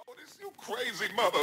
This you crazy mother.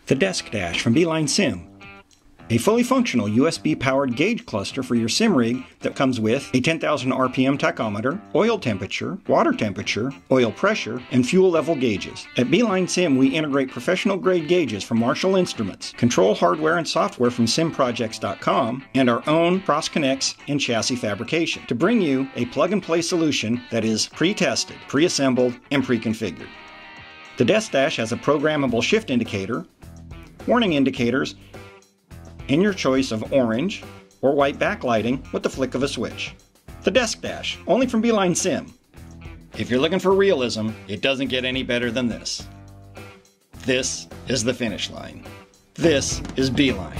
The Desk Dash from Beeline Sim. A fully functional USB-powered gauge cluster for your sim rig that comes with a 10,000 RPM tachometer, oil temperature, water temperature, oil pressure, and fuel level gauges. At Beeline Sim, we integrate professional-grade gauges from Marshall Instruments, control hardware and software from simprojects.com, and our own cross-connects and chassis fabrication to bring you a plug-and-play solution that is pre-tested, pre-assembled, and pre-configured. The Desk Dash has a programmable shift indicator, warning indicators, and your choice of orange or white backlighting with the flick of a switch. The Desk Dash, only from Beeline Sim. If you're looking for realism, it doesn't get any better than this. This is the finish line. This is Beeline.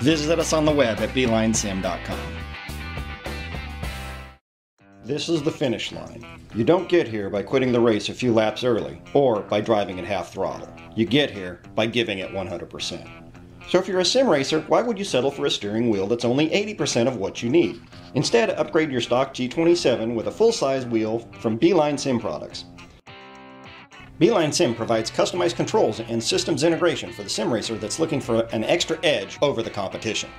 Visit us on the web at beelinesim.com. This is the finish line. You don't get here by quitting the race a few laps early, or by driving at half throttle. You get here by giving it 100%. So if you're a sim racer, why would you settle for a steering wheel that's only 80% of what you need? Instead, upgrade your stock G27 with a full-size wheel from Beeline Sim products. Beeline Sim provides customized controls and systems integration for the sim racer that's looking for an extra edge over the competition.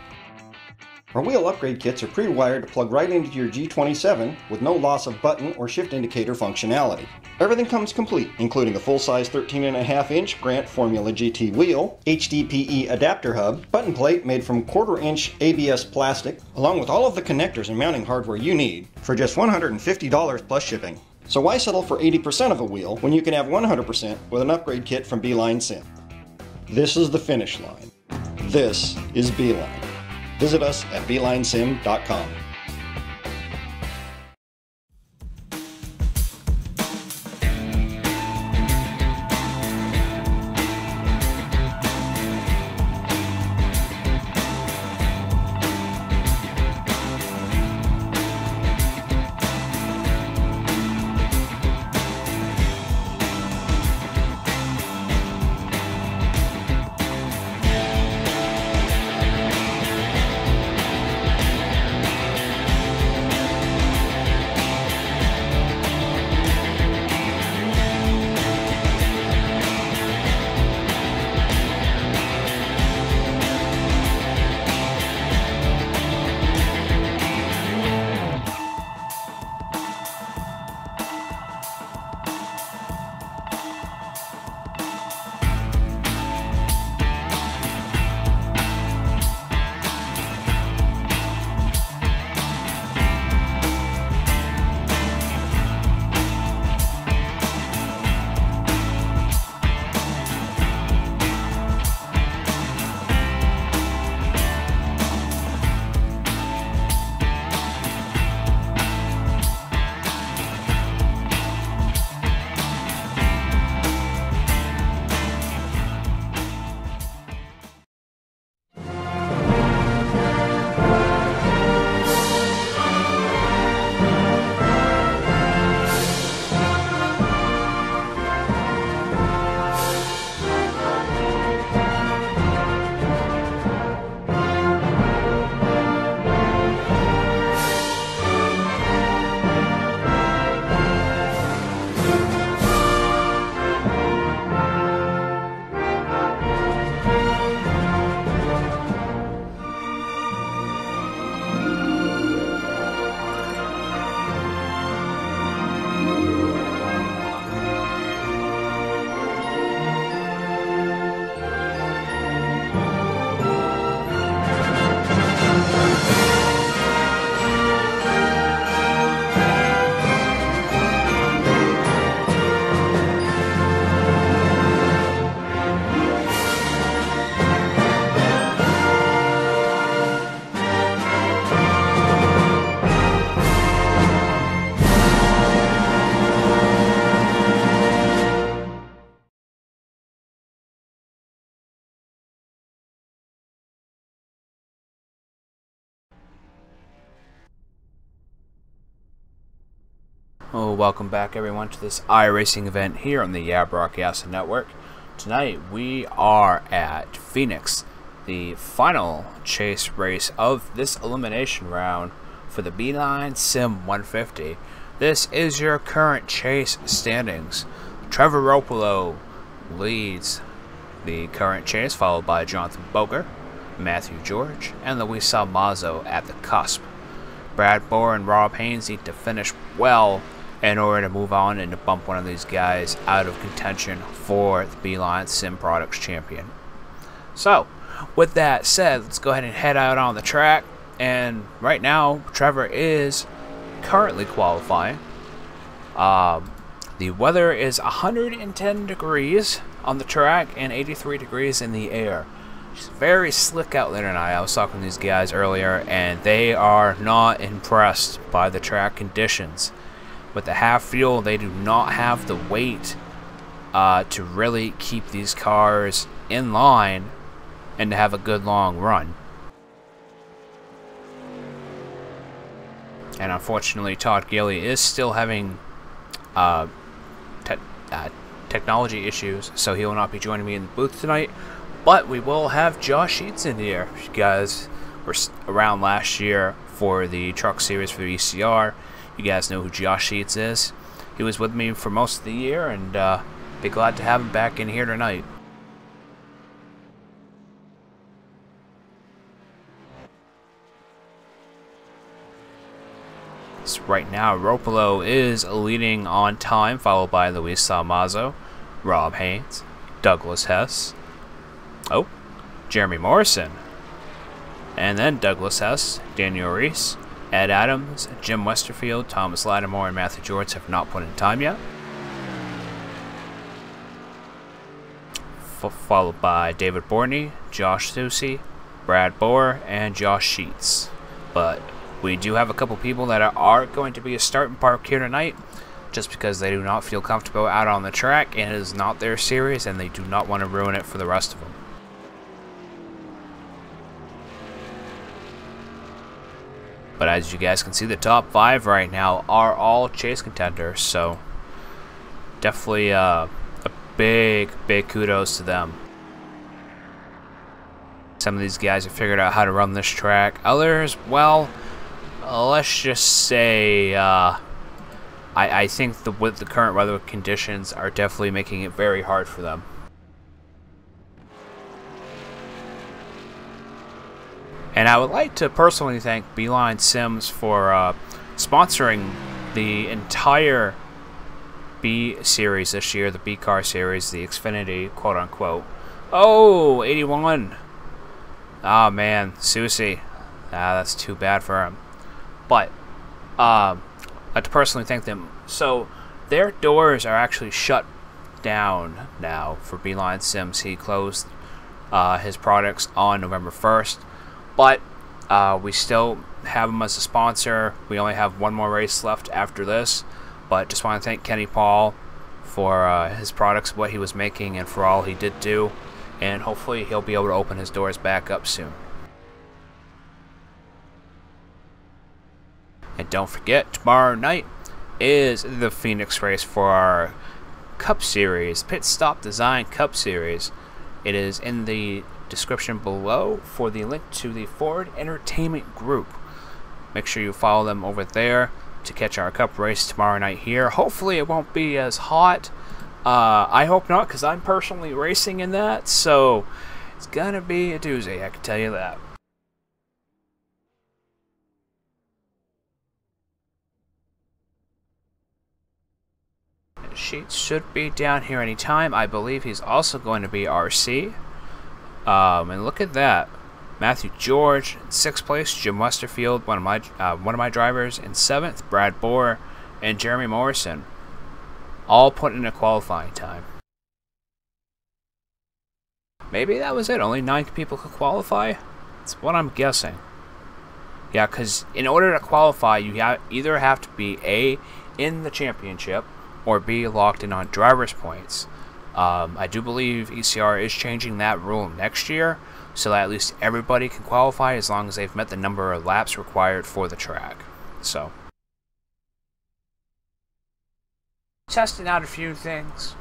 Our wheel upgrade kits are pre-wired to plug right into your G27 with no loss of button or shift indicator functionality. Everything comes complete, including a full-size 13.5-inch Grant Formula GT wheel, HDPE adapter hub, button plate made from 1/4-inch ABS plastic, along with all of the connectors and mounting hardware you need for just $150 plus shipping. So why settle for 80% of a wheel when you can have 100% with an upgrade kit from Beeline Sim? This is the finish line. This is Beeline. Visit us at beelinesim.com. Welcome back everyone to this iRacing event here on the Broadcasting Network. Tonight we are at Phoenix, the final chase race of this elimination round for the Beeline Sim 150. This is your current chase standings. Trevor Roppolo leads the current chase, followed by Jonathan Boger, Matthew George, and Luis Salmazo at the cusp. Brad Bohr and Rob Haynes need to finish well in order to move on and to bump one of these guys out of contention for the Beeline Sim Products Champion. So, with that said, let's go ahead and head out on the track. And right now, Trevor is currently qualifying. The weather is 110 degrees on the track and 83 degrees in the air. It's very slick out there tonight. I was talking to these guys earlier, and they are not impressed by the track conditions. With the half fuel, they do not have the weight to really keep these cars in line and to have a good long run. And unfortunately, Todd Gilly is still having technology issues, so he will not be joining me in the booth tonight. But we will have Josh Sheets in here. If you guys were around last year for the truck series for the ECR, you guys know who Josh Sheets is. He was with me for most of the year, and be glad to have him back in here tonight. So right now, Roppolo is leading on time, followed by Luis Salmazo, Rob Haynes, Douglas Hess, Jeremy Morrison, and then Douglas Hess, Daniel Reese, Ed Adams, Jim Westerfield, Thomas Lattimore, and Matthew George have not put in time yet. Followed by David Borney, Josh Susi, Brad Bohr, and Josh Sheets. But we do have a couple people that are going to be a starting park here tonight, just because they do not feel comfortable out on the track, and it is not their series, and they do not want to ruin it for the rest of them. But as you guys can see, the top 5 right now are all chase contenders, so definitely a big kudos to them. Some of these guys have figured out how to run this track. Others, well, let's just say I think with the current weather conditions are definitely making it very hard for them. And I would like to personally thank Beeline Sims for sponsoring the entire B series this year, the B car series, the Xfinity, quote unquote. Oh, 81. Oh man, Susie. That's too bad for him. But I'd like to personally thank them. So their doors are actually shut down now for Beeline Sims. He closed his products on November 1st. But we still have him as a sponsor. We only have one more race left after this. But just want to thank Kenny Paul for his products, what he was making, and for all he did do. And hopefully he'll be able to open his doors back up soon. And don't forget, tomorrow night is the Phoenix race for our Cup Series, Pit Stop Design Cup Series. It is in the description below for the link to the Ford Entertainment Group. Make sure you follow them over there to catch our Cup race tomorrow night here. Hopefully it won't be as hot. I hope not, because I'm personally racing in that, so it's gonna be a doozy, I can tell you that. Sheets should be down here anytime. I believe he's also going to be RC. And look at that, Matthew George in 6th place, Jim Westerfield, one of my drivers, in 7th, Brad Bohr, and Jeremy Morrison, all put in a qualifying time. Maybe that was it. Only 9 people could qualify. That's what I'm guessing. Yeah, because in order to qualify, you either have to be A, in the championship, or B, locked in on driver's points. I do believe ECR is changing that rule next year, so that at least everybody can qualify as long as they've met the number of laps required for the track. So testing out a few things.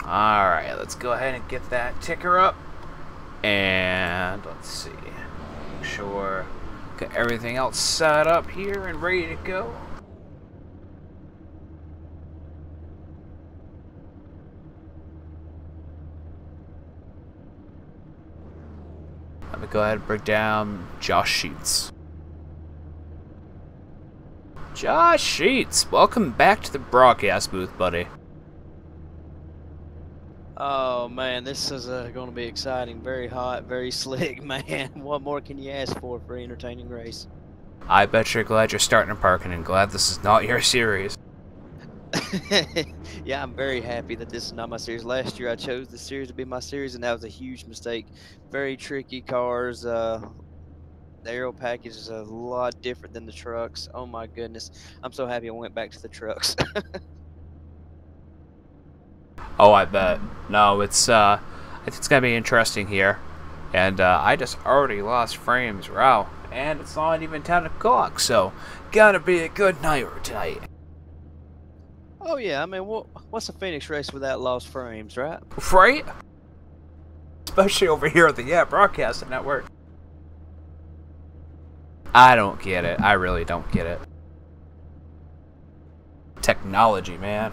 Alright, let's go ahead and get that ticker up. And let's see. Make sure got everything else set up here and ready to go. Let me go ahead and break down Josh Sheets. Josh Sheets, welcome back to the broadcast booth, buddy. Oh man, this is going to be exciting. Very hot, very slick, man. What more can you ask for an entertaining race? I bet you're glad you're starting in parking and glad this is not your series. Yeah, I'm very happy that this is not my series. Last year I chose the series to be my series, and that was a huge mistake. Very tricky cars. The aero package is a lot different than the trucks. Oh my goodness. I'm so happy I went back to the trucks. Oh, I bet. No, I think it's gonna be interesting here. And I just already lost frames. Wow. And it's not even 10 o'clock, so gotta be a good night tonight. Oh yeah, I mean, what's a Phoenix race without lost frames, right? Right? Especially over here at the Broadcasting Network. I don't get it. I really don't get it. Technology, man.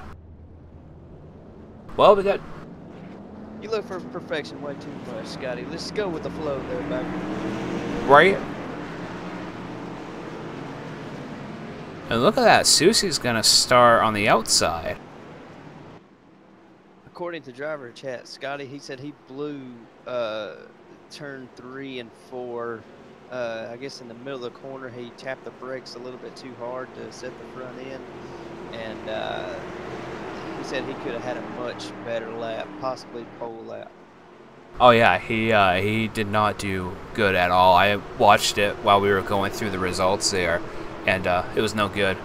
Well, we got... You look for perfection way too much, Scotty. Let's go with the flow there, baby. Right? And look at that. Susie's gonna start on the outside. According to driver chat, Scotty, he said he blew turn 3 and 4. I guess in the middle of the corner, he tapped the brakes a little bit too hard to set the front end. And he said he could have had a much better lap, possibly pole lap. Oh yeah, he did not do good at all. I watched it while we were going through the results there, and it was no good.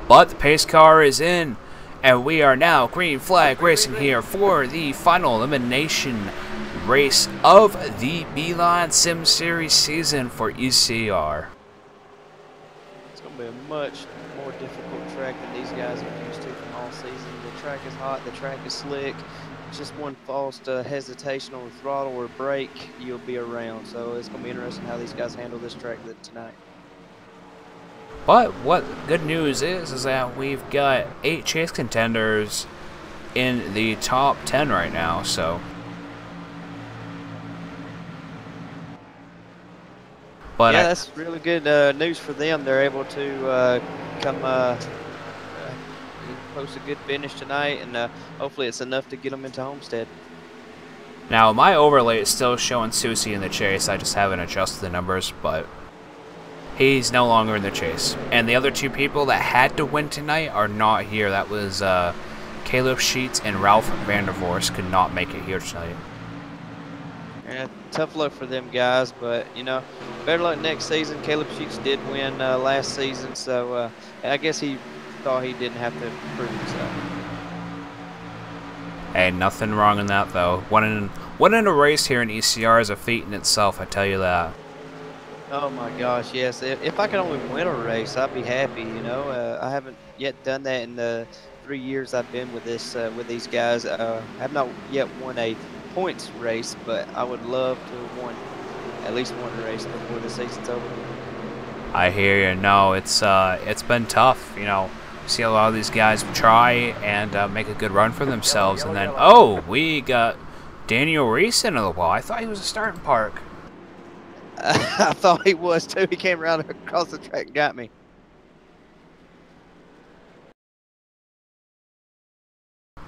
But the pace car is in, and we are now green flag racing here for the final elimination race of the Beeline Sim Series season for ECR. It's going to be a much more difficult track than these guys are used to from all season. The track is hot, the track is slick. Just one false hesitation on the throttle or brake, you'll be around. So it's going to be interesting how these guys handle this track tonight. But what good news is that we've got 8 chase contenders in the top 10 right now, so. But yeah, that's really good news for them. They're able to post a good finish tonight, and hopefully it's enough to get them into Homestead. Now, my overlay is still showing Susie in the chase. I just haven't adjusted the numbers, but he's no longer in the chase. And the other 2 people that had to win tonight are not here. That was Caleb Sheets and Ralph Vorste could not make it here tonight. Yeah, tough luck for them guys, but you know, better luck next season. Caleb Sheets did win last season, so I guess he thought he didn't have to prove himself. Hey, nothing wrong in that though. Winning a race here in ECR is a feat in itself, I tell you that. Oh my gosh, yes. If I could only win a race, I'd be happy. You know, I haven't yet done that in the 3 years I've been with these guys. I have not yet won a points race, but I would love to have won at least one race before the season's over. I hear you. No, it's been tough. You know, see a lot of these guys try and make a good run for themselves, and then we got Daniel Reese into the wall. I thought he was a starting park. I thought he was too. He came around across the track and got me.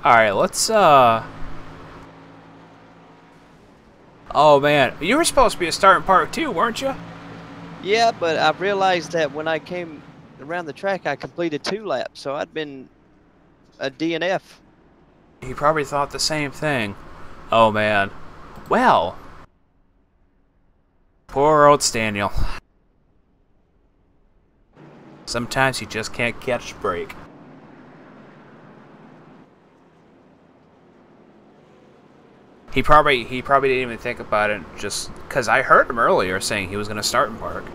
Alright, let's, Oh, man. You were supposed to be a starting park, too, weren't you? Yeah, but I realized that when I came around the track, I completed 2 laps, so I'd been a DNF. He probably thought the same thing. Oh, man. Well. Poor old Daniel. Sometimes you just can't catch a break. He probably didn't even think about it, just because I heard him earlier saying he was going to start in park.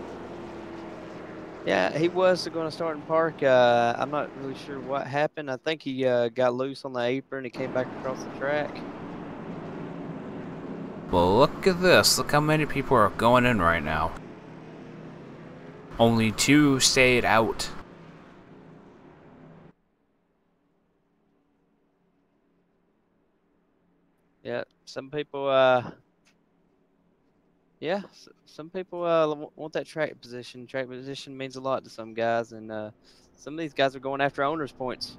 Yeah, he was going to start in park. I'm not really sure what happened. I think he got loose on the apron. He came back across the track. Well, look at this. Look how many people are going in right now. Only 2 stayed out. Yeah, some people, yeah, some people want that track position. Track position means a lot to some guys, and some of these guys are going after owners' points.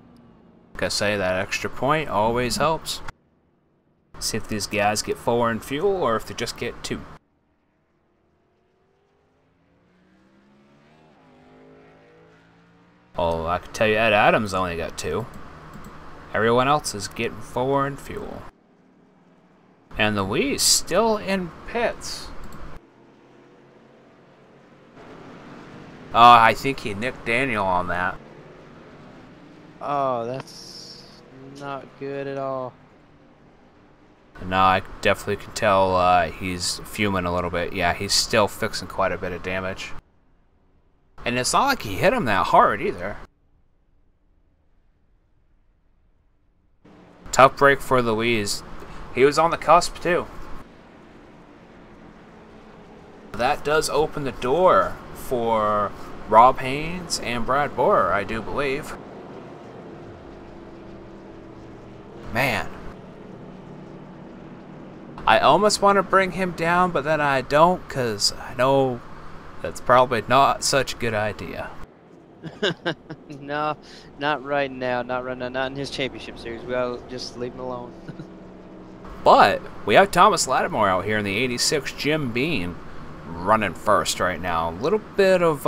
Like I say, that extra point always helps. See if these guys get 4 in fuel, or if they just get 2. Well, I can tell you Ed Adams only got 2. Everyone else is getting 4 in fuel. And the Lee's still in pits. I think he nicked Daniel on that. Oh, that's not good at all. No, I definitely can tell he's fuming a little bit. Yeah, he's still fixing quite a bit of damage. And it's not like he hit him that hard either. Tough break for Louise. He was on the cusp too. That does open the door for Rob Haynes and Brad Borer, I do believe. Man. I almost want to bring him down, but then I don't, because I know that's probably not such a good idea. No, not right now. Not right now. Not in his championship series. We'll just leave him alone. But we have Thomas Lattimore out here in the 86 Jim Beam running first right now. A little bit of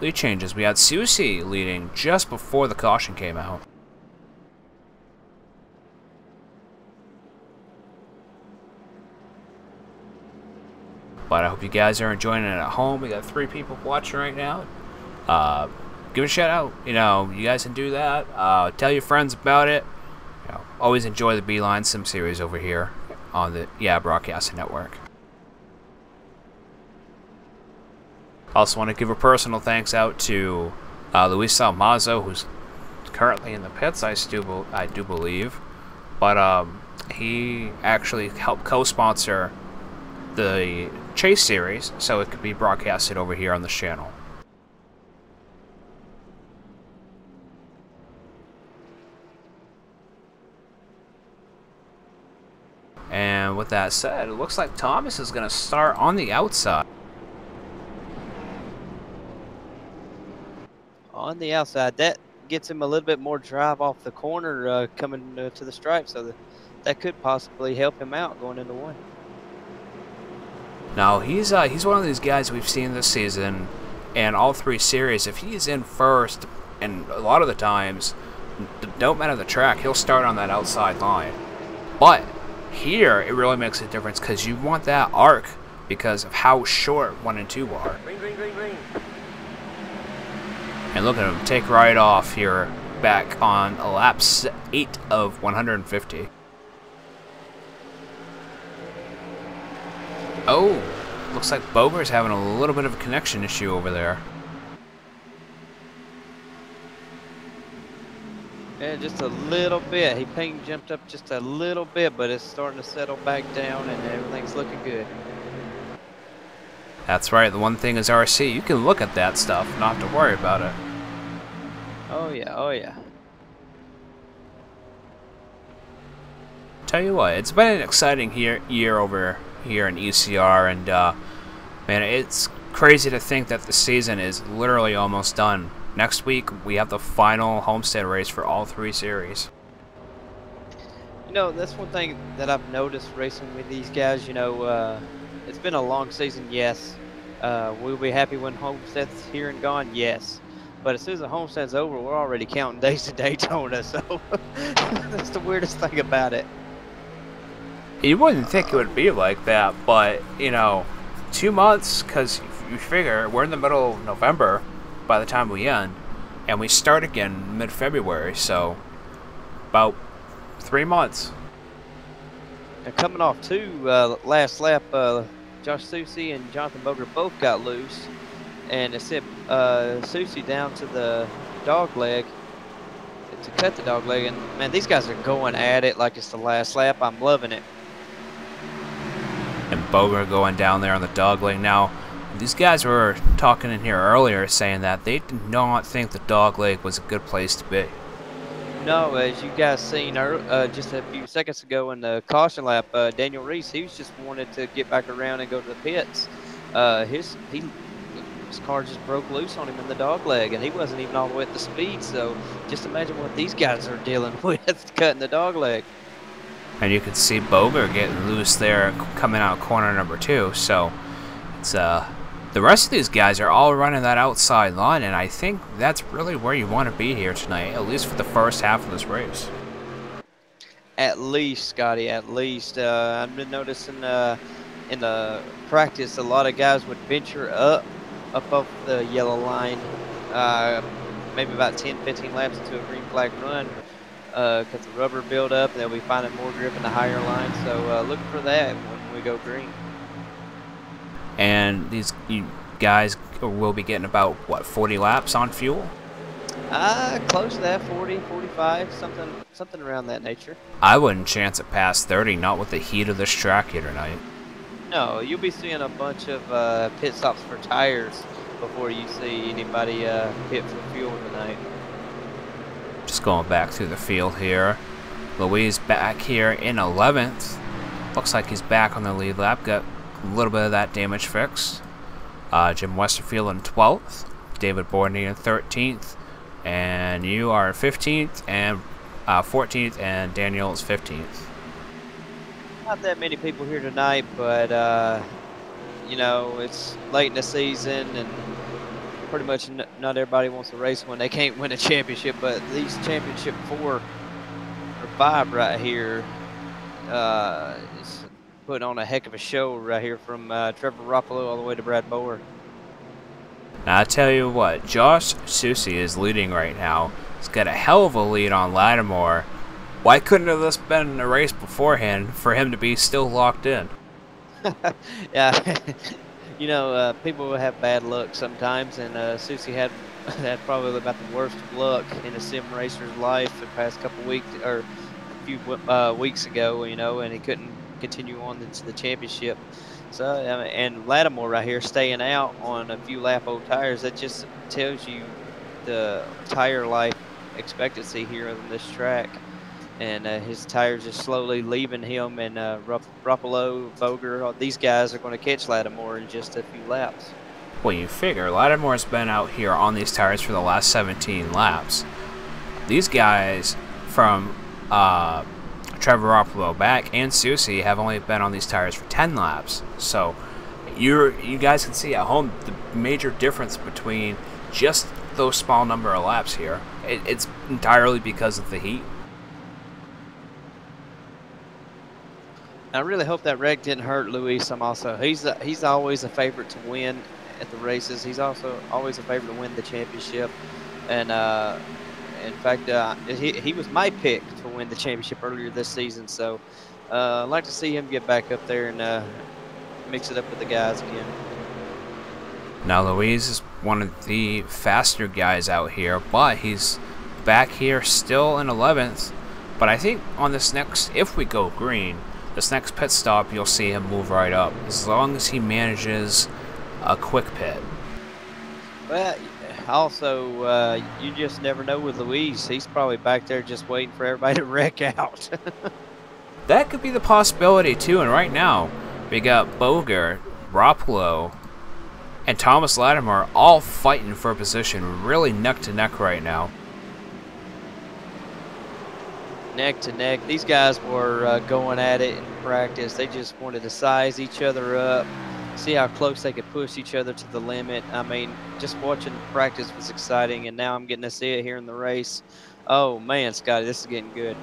lead changes. We had Susie leading just before the caution came out. But I hope you guys are enjoying it at home. We got 3 people watching right now. Give it a shout out. You know, you guys can do that. Tell your friends about it. You know, always enjoy the Beeline Sim series over here on the Broadcasting Network. Also want to give a personal thanks out to Luis Salmazo, who's currently in the pits, I do believe. But he actually helped co-sponsor the Chase series, so it could be broadcasted over here on this channel. And with that said, it looks like Thomas is going to start on the outside. On the outside, that gets him a little bit more drive off the corner coming to the stripe, so that could possibly help him out going into 1. Now, he's one of these guys we've seen this season and all 3 series. If he's in first, and a lot of the times, don't matter the track, he'll start on that outside line. But here, it really makes a difference because you want that arc because of how short 1 and 2 are. Green, green, green, green. And look at him take right off here, back on a lap 8 of 150. Oh, looks like Boger's having a little bit of a connection issue over there. Yeah, just a little bit. He ping jumped up just a little bit, but it's starting to settle back down and everything's looking good. That's right, the one thing is RC, you can look at that stuff, not have to worry about it. Oh yeah, oh yeah. Tell you what, it's been an exciting year over here in ECR, and man, it's crazy to think that the season is literally almost done. Next week, we have the final Homestead race for all 3 series. You know, that's one thing that I've noticed racing with these guys. You know, it's been a long season, yes. We'll be happy when Homestead's here and gone, yes. But as soon as the Homestead's over, we're already counting days to Daytona. So that's the weirdest thing about it. You wouldn't think it would be like that, but, you know, 2 months, because you figure we're in the middle of November by the time we end, and we start again mid-February, so about 3 months. And coming off too, last lap, Josh Susie and Jonathan Boger both got loose, and it sent Susie down to the dog leg to cut the dog leg. And man, these guys are going at it like it's the last lap. I'm loving it. And Boger going down there on the dog leg. Now, these guys were talking in here earlier saying that they did not think the dog leg was a good place to be. No, as you guys seen just a few seconds ago in the caution lap, Daniel Reese, he was just wanted to get back around and go to the pits. His car just broke loose on him in the dog leg, and he wasn't even all the way at the speed. So just imagine what these guys are dealing with cutting the dog leg. And you can see Boger getting loose there coming out corner number 2. So it's the rest of these guys are all running that outside line, and I think that's really where you want to be here tonight, at least for the first half of this race. At least, Scotty, at least. I've been noticing in the practice a lot of guys would venture up off the yellow line, maybe about 10-15 laps into a green flag run, because the rubber build up and they'll be finding more grip in the higher line. So look for that when we go green. And these guys will be getting about, what, 40 laps on fuel? Close to that, 40, 45, something around that nature. I wouldn't chance it past 30, not with the heat of this track here tonight. No, you'll be seeing a bunch of pit stops for tires before you see anybody pit for fuel tonight. Just going back through the field here. Louise back here in 11th. Looks like he's back on the lead lap. Got a little bit of that damage fixed. Jim Westerfield in 12th. David Bordney in 13th. And you are 15th and 14th, and Daniel is 15th. Not that many people here tonight, but you know, it's late in the season, and pretty much not everybody wants to race when they can't win a championship. But these championship 4 or 5 right here is putting on a heck of a show right here from Trevor Roppolo all the way to Brad Bower. Now, I tell you what, Josh Susie is leading right now. He's got a hell of a lead on Lattimore. Why couldn't have this been a race beforehand for him to be still locked in? Yeah, you know, people will have bad luck sometimes, and Susie had probably about the worst luck in a sim racer's life the past couple weeks, or a few weeks ago, you know, and he couldn't continue on into the championship. So, and Lattimore right here staying out on a few lap old tires, that just tells you the tire life expectancy here on this track. And his tires just slowly leaving him, and Roppolo, Boger, these guys are going to catch Lattimore in just a few laps. Well, you figure Lattimore's been out here on these tires for the last 17 laps. These guys from Trevor Roppolo back and Susie have only been on these tires for 10 laps. So you guys can see at home the major difference between just those small number of laps here. It's entirely because of the heat. I really hope that wreck didn't hurt Luis. He's always a favorite to win at the races. He's also always a favorite to win the championship, and in fact, he was my pick to win the championship earlier this season. So I'd like to see him get back up there and mix it up with the guys again. Now Luis is one of the faster guys out here, but he's back here still in 11th. But I think on this next, if we go green, this next pit stop, you'll see him move right up, as long as he manages a quick pit. Well, also, you just never know with Luis. He's probably back there just waiting for everybody to wreck out. That could be the possibility, too. And right now, we got Boger, Roppolo, and Thomas Lattimore all fighting for a position, really neck to neck right now. neck to neck. These guys were going at it in practice. They just wanted to size each other up, see how close they could push each other to the limit. I mean, just watching practice was exciting, and now I'm getting to see it here in the race. Oh, man, Scotty, this is getting good.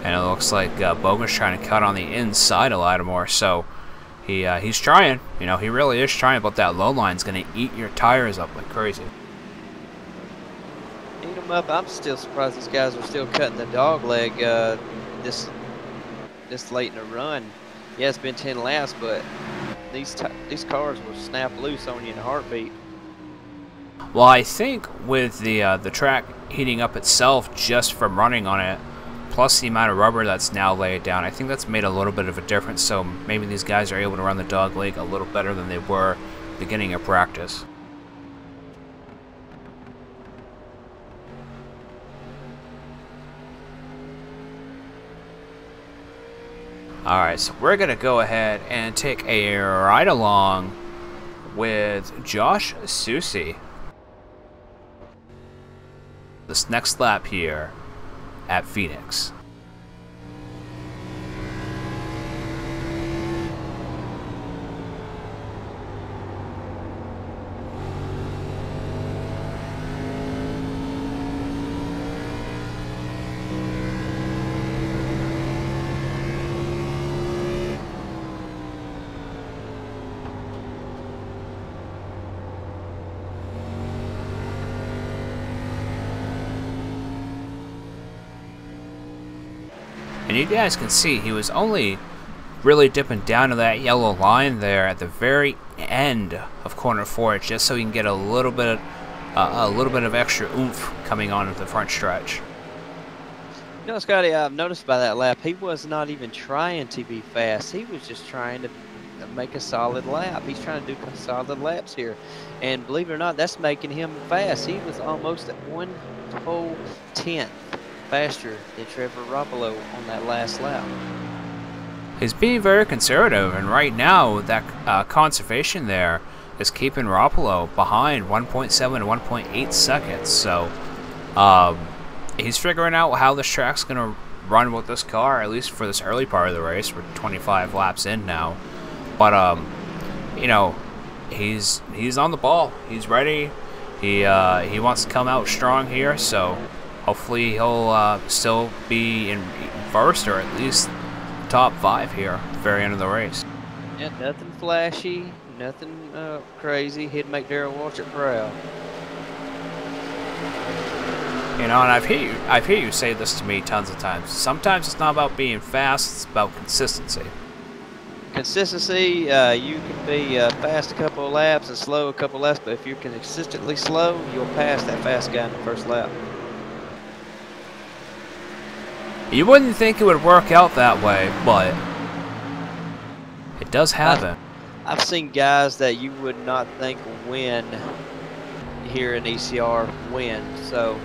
And it looks like Bogan's trying to cut on the inside of Lattimore, so he's trying. You know, he really is trying, but that low line's going to eat your tires up like crazy. Eat them up. I'm still surprised these guys are still cutting the dog leg this late in the run. Yeah, it's been 10 laps, but these cars will snap loose on you in a heartbeat. Well, I think with the track heating up itself just from running on it, plus the amount of rubber that's now laid down, I think that's made a little bit of a difference. So maybe these guys are able to run the dog leg a little better than they were beginning of practice. Alright, so we're going to go ahead and take a ride along with Josh Susi. This next lap here at Phoenix. And you guys can see he was only really dipping down to that yellow line there at the very end of corner 4, just so he can get a little bit of extra oomph coming on at the front stretch. You know, Scotty, I've noticed by that lap, he was not even trying to be fast. He was just trying to make a solid lap. He's trying to do solid laps here. And believe it or not, that's making him fast. He was almost at 1/10 faster than Trevor Roppolo on that last lap. He's being very conservative, and right now that conservation there is keeping Roppolo behind 1.7 to 1.8 seconds. So he's figuring out how this track's going to run with this car, at least for this early part of the race. We're 25 laps in now. But, you know, he's on the ball. He's ready. He wants to come out strong here, so hopefully he'll still be in first or at least top 5 here at the very end of the race. Yeah, nothing flashy, nothing crazy. He'd make Darrell Waltrip proud. You know, and I've heard you say this to me tons of times. Sometimes it's not about being fast; it's about consistency. Consistency, you can be fast a couple of laps and slow a couple of laps, but if you're consistently slow, you'll pass that fast guy in the first lap. You wouldn't think it would work out that way, but it does happen. I've seen guys that you would not think win here in ECR win. So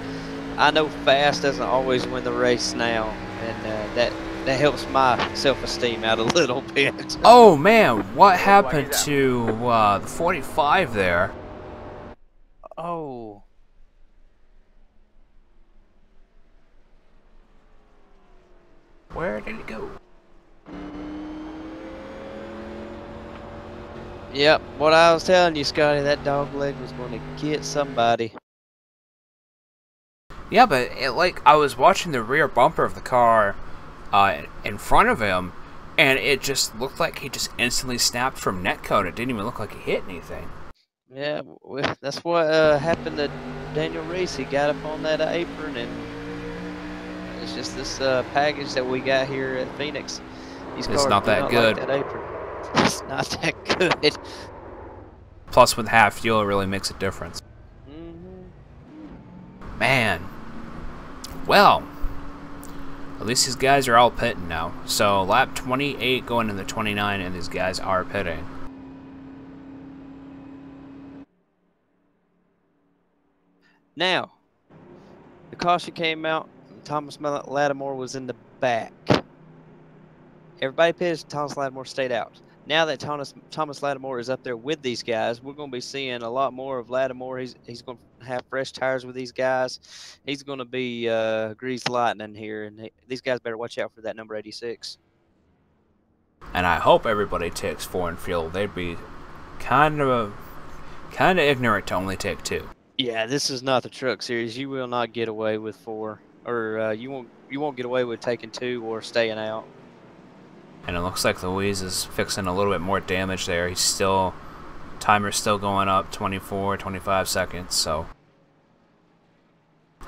I know fast doesn't always win the race now, and that helps my self-esteem out a little bit. Oh man, what happened to the 45 there? Oh. Where did it go? Yep, what I was telling you, Scotty, that dog leg was going to get somebody. Yeah, but I was watching the rear bumper of the car in front of him, and it just looked like he just instantly snapped from netcode. It didn't even look like he hit anything. Yeah, that's what happened to Daniel Reese. He got up on that apron, and it's just this package that we got here at Phoenix. These cars It's not that good. Like that apron. It's not that good. Plus, with half fuel, it really makes a difference. Man. Well, at least these guys are all pitting now. So, lap 28 going into 29, and these guys are pitting. Now, the caution came out. Thomas Lattimore was in the back. Everybody pitched. Thomas Lattimore stayed out. now that Thomas Lattimore is up there with these guys, we're going to be seeing a lot more of Lattimore. He's going to have fresh tires with these guys. He's going to be greased lightning here, and these guys better watch out for that number 86. And I hope everybody takes 4 in field. They'd be kind of ignorant to only take 2. Yeah, this is not the truck series. You will not get away with 4, or you won't get away with taking 2 or staying out. And it looks like Louise is fixing a little bit more damage there. Timer's still going up, 24, 25 seconds, so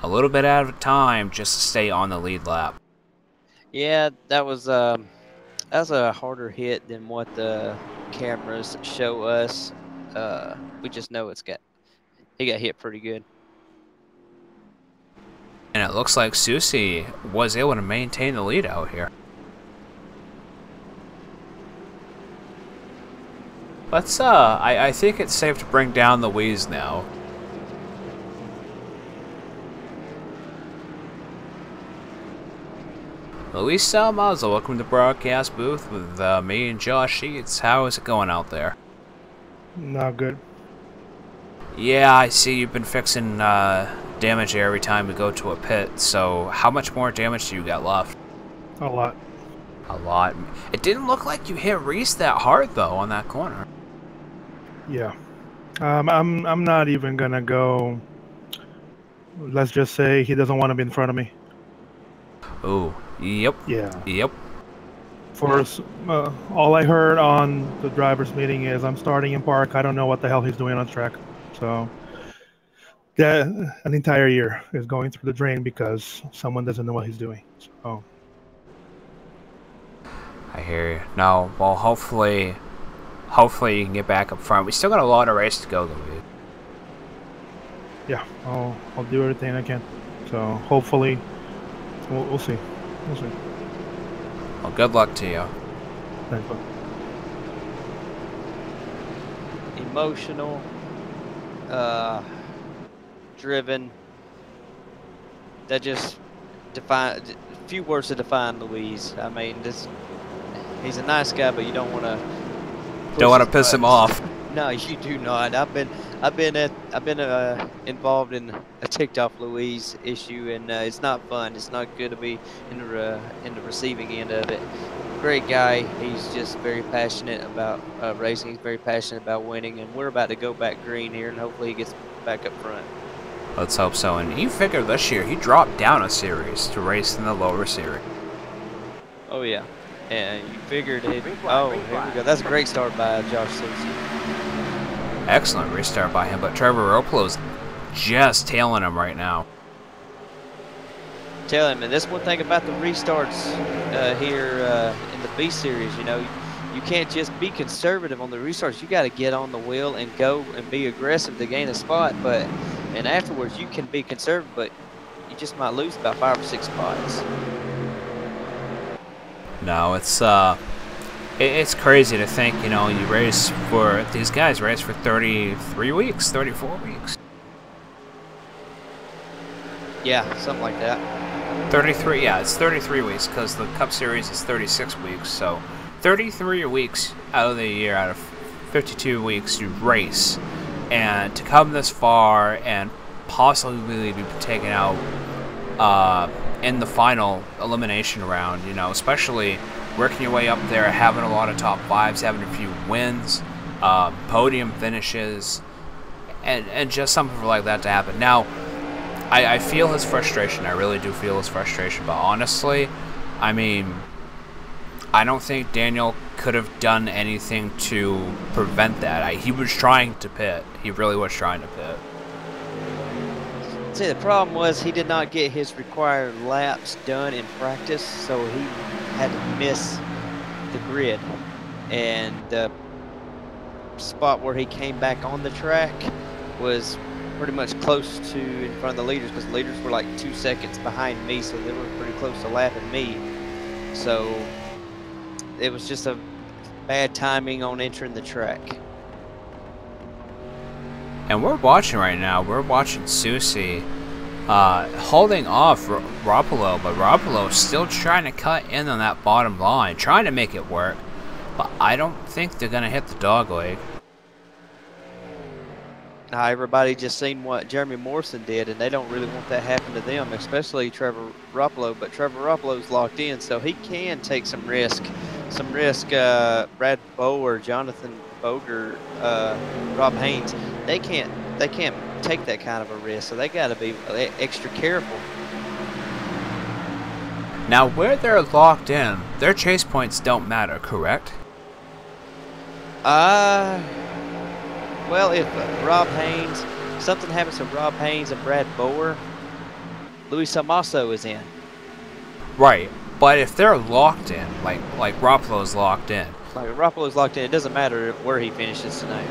a little bit out of time just to stay on the lead lap. Yeah, that was a harder hit than what the cameras show us. We just know he got hit pretty good. And it looks like Susie was able to maintain the lead out here. Let's, I think it's safe to bring down Louise now. Louise Salmazo, welcome to the broadcast booth with me and Josh Sheets. How is it going out there? Not good. Yeah, I see you've been fixing damage every time we go to a pit, so how much more damage do you got left? A lot. A lot. It didn't look like you hit Reese that hard, though, on that corner. Yeah. I'm not even gonna go. Let's just say he doesn't want to be in front of me. Ooh. Yep. Yeah. Yep. First, all I heard on the driver's meeting is I'm starting in park. I don't know what the hell he's doing on track. So, yeah, an entire year is going through the drain because someone doesn't know what he's doing. So. I hear you. No, well, hopefully you can get back up front. We still got a lot of race to go, Louise. Yeah, I'll do everything I can. So hopefully, we'll see. We'll see. Well, good luck to you. Thanks, bud. Emotional, driven. That just a few words to define Louise. I mean, he's a nice guy, but you don't want to. Don't want to piss him off. No, you do not. I've been involved in a ticked off Louise issue, and it's not fun. It's not good to be in the receiving end of it. Great guy. He's just very passionate about racing. He's very passionate about winning, and we're about to go back green here, and hopefully he gets back up front. Let's hope so. And you figure this year he dropped down a series to race in the lower series. Oh yeah. And you figured it. Oh, here we go. That's a great start by Josh Simpson. Excellent restart by him, but Trevor Roppolo's just tailing him right now. Tell him, and that's one thing about the restarts here in the B series. You know, you can't just be conservative on the restarts. You got to get on the wheel and go and be aggressive to gain a spot. And afterwards, you can be conservative, but you just might lose about 5 or 6 spots. No, it's crazy to think, you know, these guys race for 33 weeks, 34 weeks. Yeah, something like that. 33, yeah, it's 33 weeks because the Cup Series is 36 weeks, so 33 weeks out of the year, out of 52 weeks, you race. And to come this far and possibly be taken out in the final elimination round, you know, especially working your way up there, having a lot of top 5s, having a few wins, podium finishes, and just something like that to happen. Now, I feel his frustration. I really do feel his frustration. But honestly, I mean, I don't think Daniel could have done anything to prevent that. He was trying to pit. He really was trying to pit. See, the problem was he did not get his required laps done in practice, so he had to miss the grid. And the spot where he came back on the track was pretty much close to in front of the leaders, because the leaders were like 2 seconds behind me, so they were pretty close to lapping me. So it was just a bad timing on entering the track. And we're watching right now, we're watching Susie holding off Roppolo, but Roppolo still trying to cut in on that bottom line, trying to make it work. but I don't think they're going to hit the dog leg. Everybody just seen what Jeremy Morrison did, and they don't really want that happen to them, especially Trevor Roppolo. But Trevor Roppolo's locked in, so he can take some risk. Brad Bowe or Jonathan Boger, Rob Haynes, they can't take that kind of a risk, so they got to be extra careful. Now, where they're locked in, their chase points don't matter, correct? Well, if something happens to Rob Haynes and Brad Bower, Luis Samaso is in. Right, but if they're locked in, like Roppolo's locked in. Like Roppolo's locked in, it doesn't matter where he finishes tonight.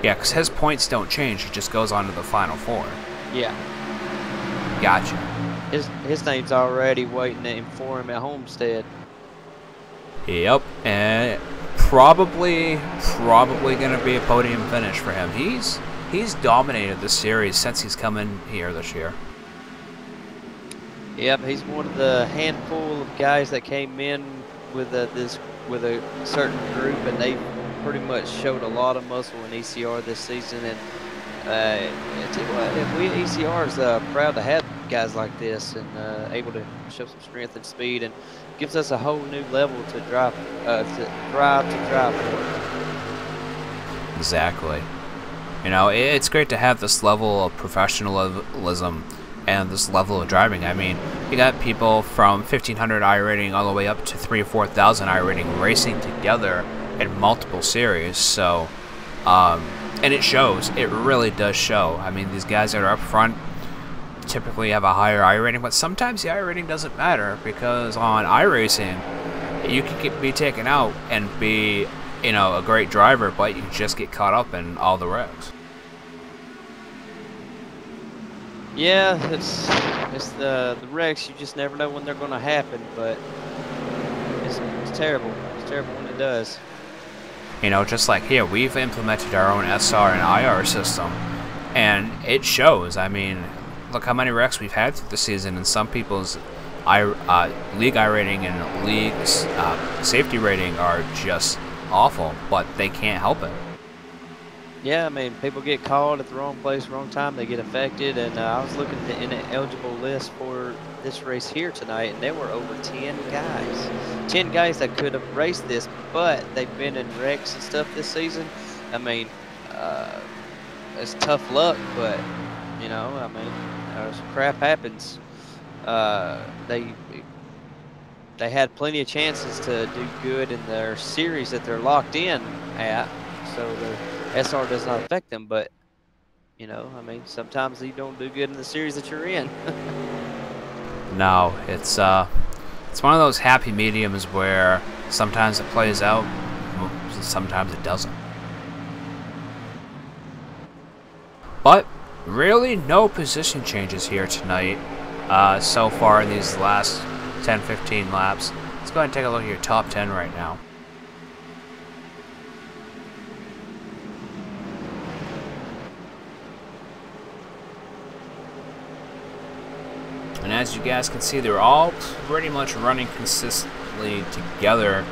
Yeah, because his points don't change, he just goes on to the Final Four. Yeah. Gotcha. His name's already waiting for him at Homestead. Yep, and probably going to be a podium finish for him. He's dominated the series since he's come in here this year. Yep, he's one of the handful of guys that came in with a certain group, and they pretty much showed a lot of muscle in ECR this season. And I tell you what, we at ECR is proud to have guys like this and able to show some strength and speed, and gives us a whole new level to drive for. Exactly. You know, it's great to have this level of professionalism and this level of driving. I mean, you got people from 1500 iRating all the way up to 3,000 or 4,000 iRating racing together in multiple series. So, and it shows. It really does show. I mean, these guys that are up front typically have a higher iRating, but sometimes the iRating doesn't matter, because on iRacing, you can be taken out and be, you know, a great driver, but you just get caught up in all the wrecks. Yeah, it's the wrecks. You just never know when they're going to happen, but it's terrible. It's terrible when it does. You know, just like here, we've implemented our own SR and IR system, and it shows. I mean, look how many wrecks we've had through the season, and some people's league iRating and league safety rating are just awful, but they can't help it. Yeah, I mean, people get called at the wrong place, wrong time, they get affected, and I was looking at the ineligible list for this race here tonight, and there were over 10 guys. 10 guys that could have raced this, but they've been in wrecks and stuff this season. I mean, it's tough luck, but, you know, I mean, crap happens. They had plenty of chances to do good in their series that they're locked in at, so the SR does not affect them, but, you know, I mean, sometimes you don't do good in the series that you're in. No, it's one of those happy mediums where sometimes it plays out, sometimes it doesn't. But really no position changes here tonight so far in these last 10-15 laps. Let's go ahead and take a look at your top 10 right now. And as you guys can see, they're all pretty much running consistently together,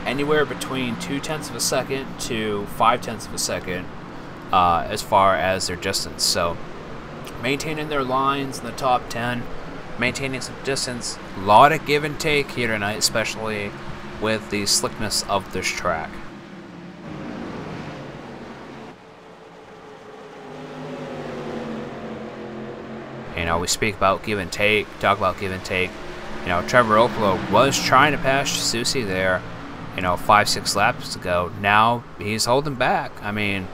anywhere between 0.2 of a second to 0.5 of a second as far as their distance. So maintaining their lines in the top 10, maintaining some distance, a lot of give and take here tonight, especially with the slickness of this track. You know, we speak about give and take, talk about give and take. You know, Trevor Roppolo was trying to pass Susie there, you know, 5-6 laps ago. Now he's holding back. I mean,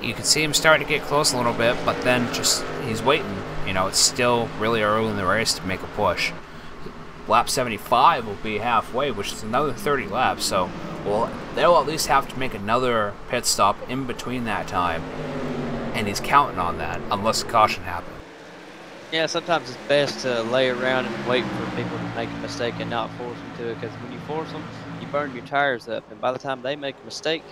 you can see him starting to get close a little bit, but then just he's waiting. You know, it's still really early in the race to make a push. Lap 75 will be halfway, which is another 30 laps. So, well, they'll at least have to make another pit stop in between that time, and he's counting on that unless a caution happens. Yeah, sometimes it's best to lay around and wait for people to make a mistake and not force them to it, because when you force them, you burn your tires up, and by the time they make a mistake,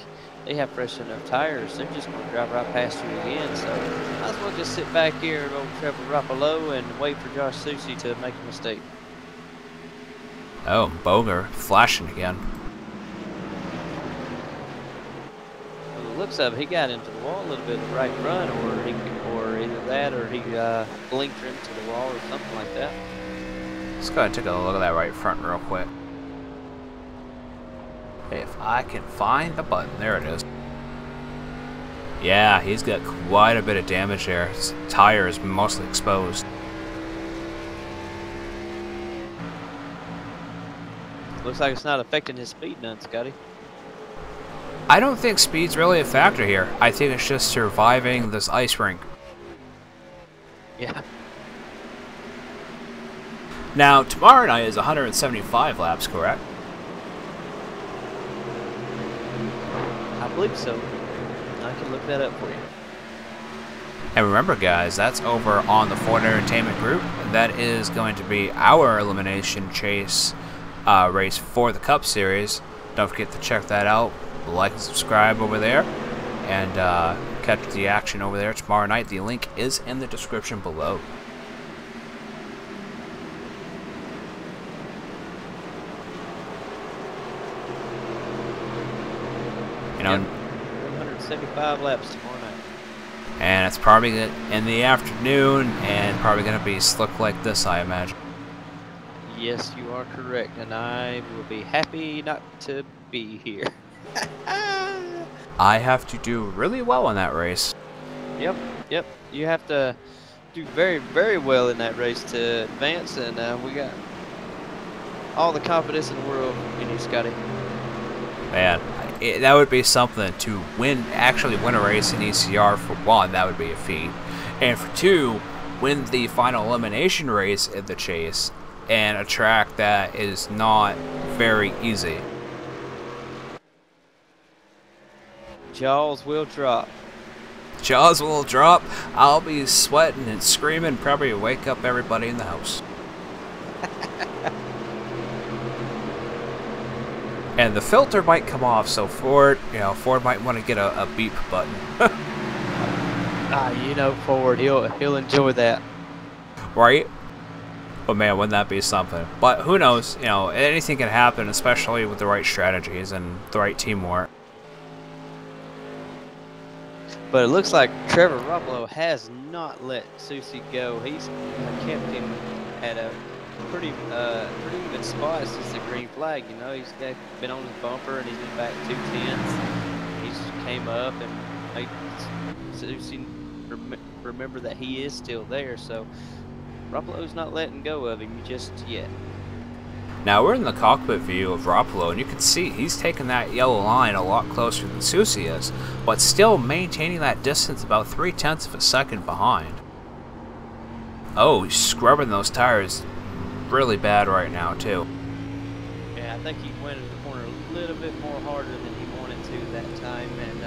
they have fresh enough tires, they're just going to drive right past you again. So might as well just sit back here at old Trevor Roppolo and wait for Josh Susie to make a mistake. Oh, Boger flashing again. From the looks of it, he got into the wall a little bit in the right front, or either that, or he blinked into the wall or something like that. Let's go ahead and take a look at that right front real quick. If I can find the button, there it is. Yeah, he's got quite a bit of damage there. His tire is mostly exposed. Looks like it's not affecting his speed none, Scotty. I don't think speed's really a factor here. I think it's just surviving this ice rink. Yeah. Now, tomorrow night is 175 laps, correct? I believe so. I can look that up for you. And remember, guys, that's over on the Ford Entertainment Group. That is going to be our elimination chase race for the Cup Series. Don't forget to check that out. Like and subscribe over there. And catch the action over there tomorrow night. The link is in the description below. You know, Yep. 175 laps tomorrow night. and it's probably in the afternoon and probably going to be slick like this, I imagine. Yes, you are correct, and I will be happy not to be here. I have to do really well in that race. Yep. You have to do very, very well in that race to advance, and we got all the confidence in the world in you, Scotty. Man, that would be something to actually win a race in ECR for one. That would be a feat, and for two, win the final elimination race in the chase and a track that is not very easy. Jaws will drop. Jaws will drop. I'll be sweating and screaming, probably wake up everybody in the house. And the filter might come off, so Ford might want to get a beep button. You know, Ford, he'll enjoy that. Right? But man, wouldn't that be something? But who knows? You know, anything can happen, especially with the right strategies and the right teamwork. But it looks like Trevor Roppolo has not let Susie go. He's kept him at a pretty even spot since the green flag. You know, he's been on his bumper and he's been back 2/10. He's came up and made Susie remember that he is still there. So Roppolo's not letting go of him just yet. Now we're in the cockpit view of Roppolo, and you can see he's taking that yellow line a lot closer than Susie is, but still maintaining that distance about 0.3 of a second behind. Oh, he's scrubbing those tires really bad right now too. Yeah, I think he went in the corner a little bit more harder than he wanted to that time, and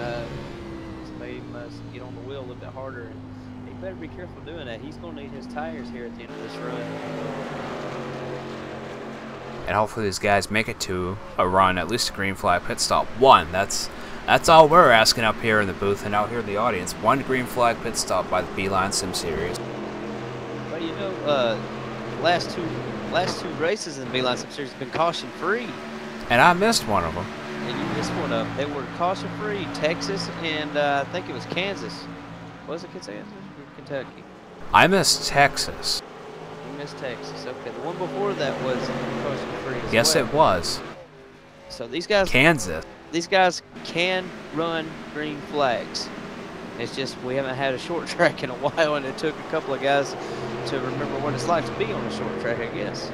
made him get on the wheel a little bit harder. And he better be careful doing that. He's going to need his tires here at the end of this run. And hopefully these guys make it to a run, at least a green flag pit stop. One, that's all we're asking up here in the booth and out here in the audience. One green flag pit stop by the Beeline Sim Series. But you know, last two races in the Beeline Sim Series have been caution free. And I missed one of them. And you missed one of them. They were caution free. Texas and I think it was Kansas. Was it Kansas or Kentucky? I missed Texas. Missed Texas. Okay, the one before that was caution free as Yes, well. it was. So these guys, Kansas. These guys can run green flags. It's just we haven't had a short track in a while, and it took a couple of guys to remember what it's like to be on a short track, I guess.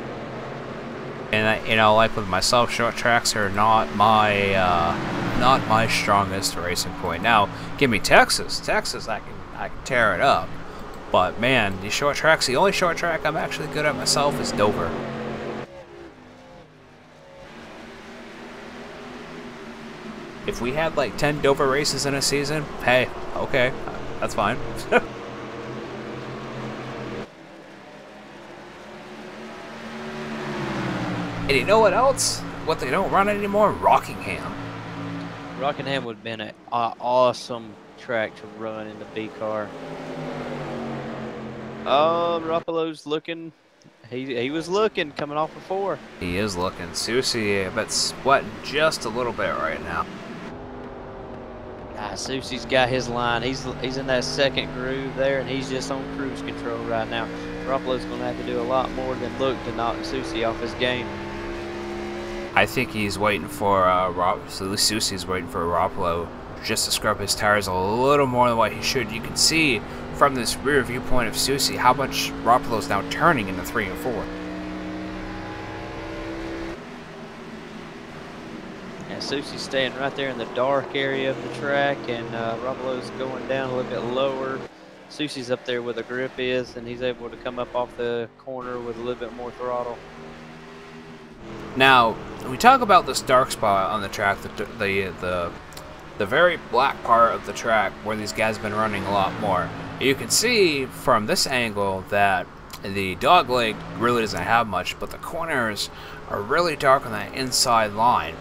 And you know, like with myself, short tracks are not my strongest racing point. Now, give me Texas. I can tear it up. But man, these short tracks, the only short track I'm actually good at myself is Dover. If we had like 10 Dover races in a season, hey, okay, that's fine. And you know what else? What they don't run anymore? Rockingham. Rockingham would have been an awesome track to run in the B car. Oh, Roppolo's looking. he was looking, coming off of 4. He is looking. Susie, but sweating just a little bit right now. Susie's got his line. He's in that second groove there, and he's just on cruise control right now. Roppolo's going to have to do a lot more than look to knock Susie off his game. I think he's waiting for Susie's waiting for Roppolo just to scrub his tires a little more than what he should. You can see from this rear viewpoint of Susie how much Roppolo's now turning in the 3 and 4. And Susie's staying right there in the dark area of the track, and Roppolo's going down a little bit lower. Susie's up there where the grip is, and he's able to come up off the corner with a little bit more throttle. Now, we talk about this dark spot on the track, the very black part of the track where these guys have been running a lot more. You can see from this angle that the dogleg really doesn't have much, but the corners are really dark on that inside line.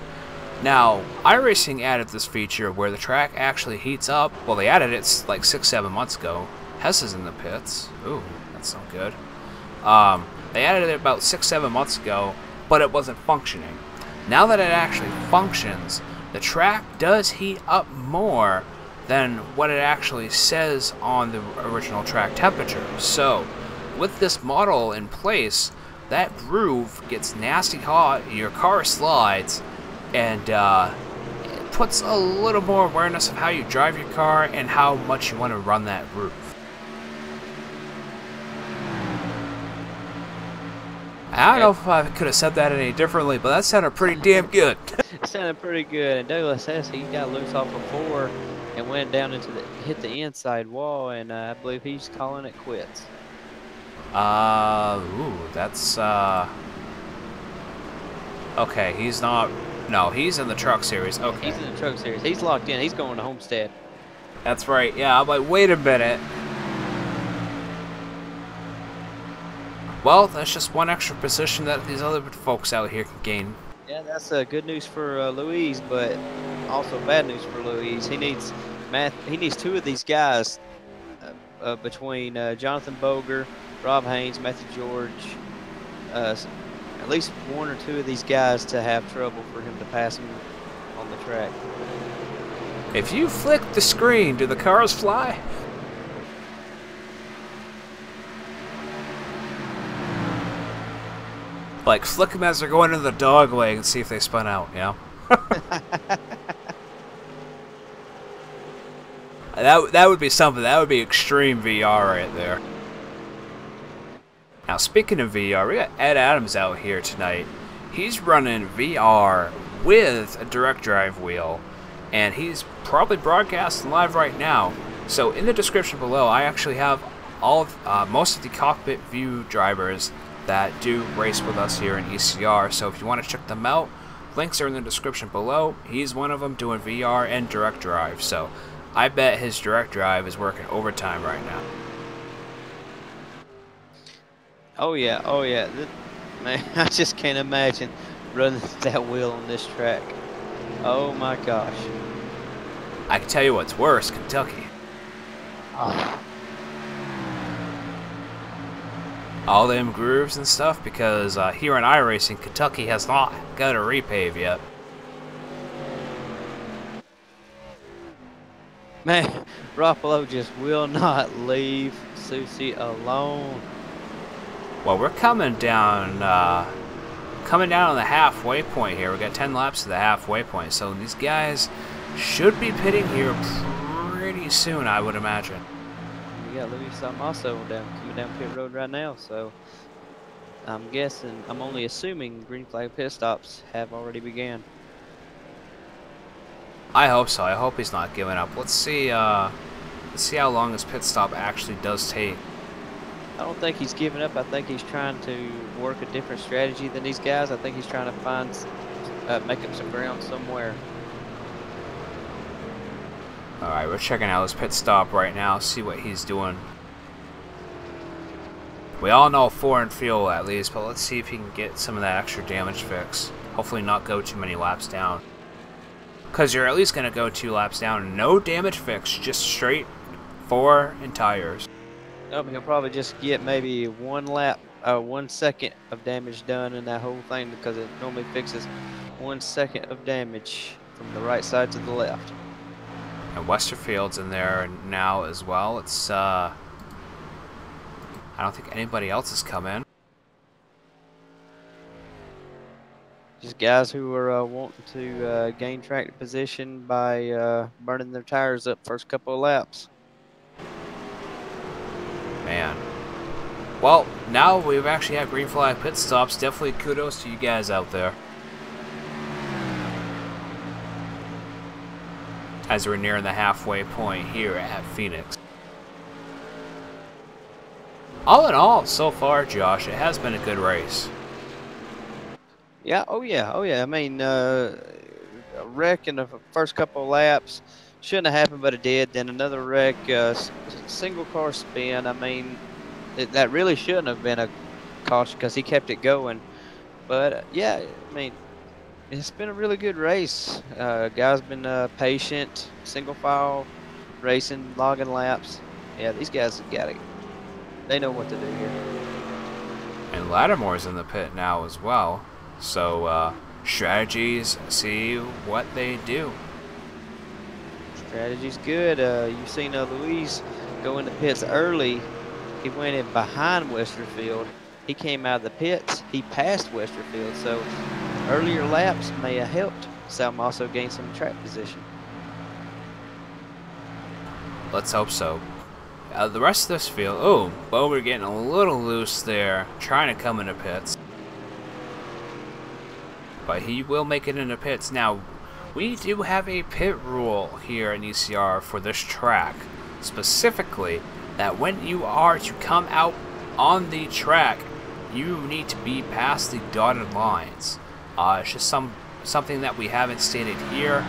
Now, iRacing added this feature where the track actually heats up. Well, they added it like 6-7 months ago. Hess is in the pits. Ooh, that's not good. They added it about 6-7 months ago, but it wasn't functioning. Now that it actually functions, the track does heat up more than what it actually says on the original track temperature. So, with this model in place, that groove gets nasty hot, your car slides, and it puts a little more awareness of how you drive your car and how much you want to run that groove. I don't know if I could have said that any differently, but that sounded pretty damn good. It sounded pretty good. And Douglas Hess, he got loose off of 4 and went down into hit the inside wall, and I believe he's calling it quits. Ooh, that's okay. He's not. No, he's in the truck series. Okay. He's in the truck series. He's locked in. He's going to Homestead. That's right. Yeah, I'm like, wait a minute. Well, that's just one extra position that these other folks out here can gain. Yeah, that's good news for Louise, but also bad news for Louise. He needs 2 of these guys between Jonathan Boger, Rob Haynes, Matthew George. At least 1 or 2 of these guys to have trouble for him to pass him on the track. If you flick the screen, do the cars fly? Like, flick them as they're going into the dog leg and see if they spun out, you know? That would be something. That would be extreme VR right there. Now, speaking of VR, we got Ed Adams out here tonight. He's running VR with a direct drive wheel, and he's probably broadcasting live right now. So in the description below, I actually have all of, most of the cockpit view drivers that do race with us here in ECR. So if you want to check them out, links are in the description below. He's one of them doing VR and direct drive. So I bet his direct drive is working overtime right now. Oh yeah, oh yeah. Man, I just can't imagine running that wheel on this track. Oh my gosh. I can tell you what's worse, Kentucky. Oh. All them grooves and stuff, because here in iRacing, Kentucky has not got a repave yet. Man, Roppolo just will not leave Susie alone. Well, we're coming down on the halfway point here. We got 10 laps to the halfway point, so these guys should be pitting here pretty soon, I would imagine. We got Luis Almaso coming down pit road right now, so I'm only assuming green flag pit stops have already began. I hope so. I hope he's not giving up. Let's see how long this pit stop actually does take. I don't think he's giving up. I think he's trying to work a different strategy than these guys. I think he's trying to find, make up some ground somewhere. Alright, we're checking out his pit stop right now, see what he's doing. We all know foreign fuel at least, but let's see if he can get some of that extra damage fixed. Hopefully not go too many laps down. Because you're at least going to go 2 laps down. No damage fix, just straight 4 and tires. Nope, he'll probably just get maybe 1 lap 1 second of damage done in that whole thing, because it normally fixes 1 second of damage from the right side to the left. And Westerfield's in there now as well. It's I don't think anybody else has come in. Just guys who are wanting to gain track position by burning their tires up first couple of laps. Man. Well, now we've actually had green flag pit stops. Definitely kudos to you guys out there. As we're nearing the halfway point here at Phoenix. All in all, so far, Josh, it has been a good race. Yeah, oh yeah. I mean, a wreck in the first couple of laps shouldn't have happened, but it did. Then another wreck, single car spin. I mean, that really shouldn't have been a caution because he kept it going. But yeah, I mean, it's been a really good race. Guys been patient, single file racing, logging laps. Yeah, these guys have got it. They know what to do here. And Lattimore's in the pit now as well. So, strategies, see what they do. Strategy's good. You've seen Luis go into pits early. He went in behind Westerfield. He came out of the pits. He passed Westerfield. So earlier laps may have helped Sam also gain some track position. Let's hope so. The rest of this field, oh, Bober getting a little loose there, trying to come into pits. But he will make it into pits. Now, we do have a pit rule here in ECR for this track, specifically that when you are to come out on the track, you need to be past the dotted lines. It's just something that we haven't stated here,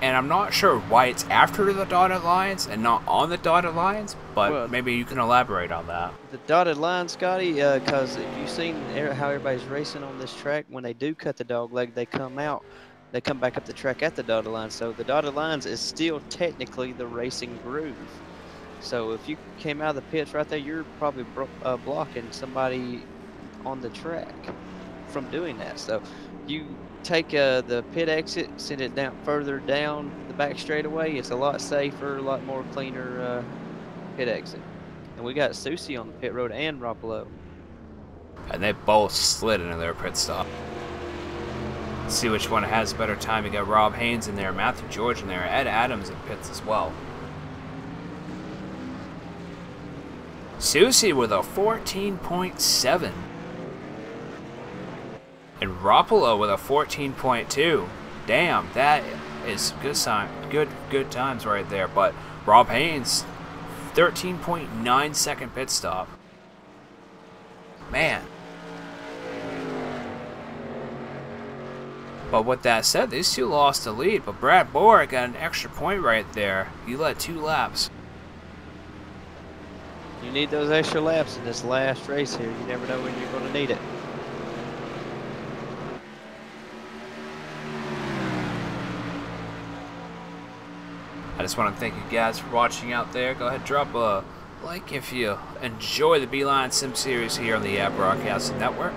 and I'm not sure why it's after the dotted lines and not on the dotted lines, but well, maybe you can elaborate on that. The dotted line, Scotty, because if you've seen how everybody's racing on this track, when they do cut the dog leg, they come back up the track at the dotted line. So the dotted lines is still technically the racing groove. So if you came out of the pits right there, you're probably blocking somebody on the track from doing that. So you take the pit exit, send it down further down the back straightaway. It's a lot safer, a lot more cleaner pit exit. And we got Susie on the pit road and Roppolo. And they both slid into their pit stop. Let's see which one has better time. You got Rob Haynes in there, Matthew George in there, Ed Adams in pits as well. Susie with a 14.7. And Roppolo with a 14.2. Damn, that is good times right there. But Rob Haynes, 13.9 second pit stop. Man. But with that said, these two lost the lead. But Brad Bohr got an extra point right there. He led 2 laps. You need those extra laps in this last race here. You never know when you're going to need it. I just want to thank you guys for watching out there. Go ahead, drop a like if you enjoy the Beeline Sim Series here on the App Broadcasting Network.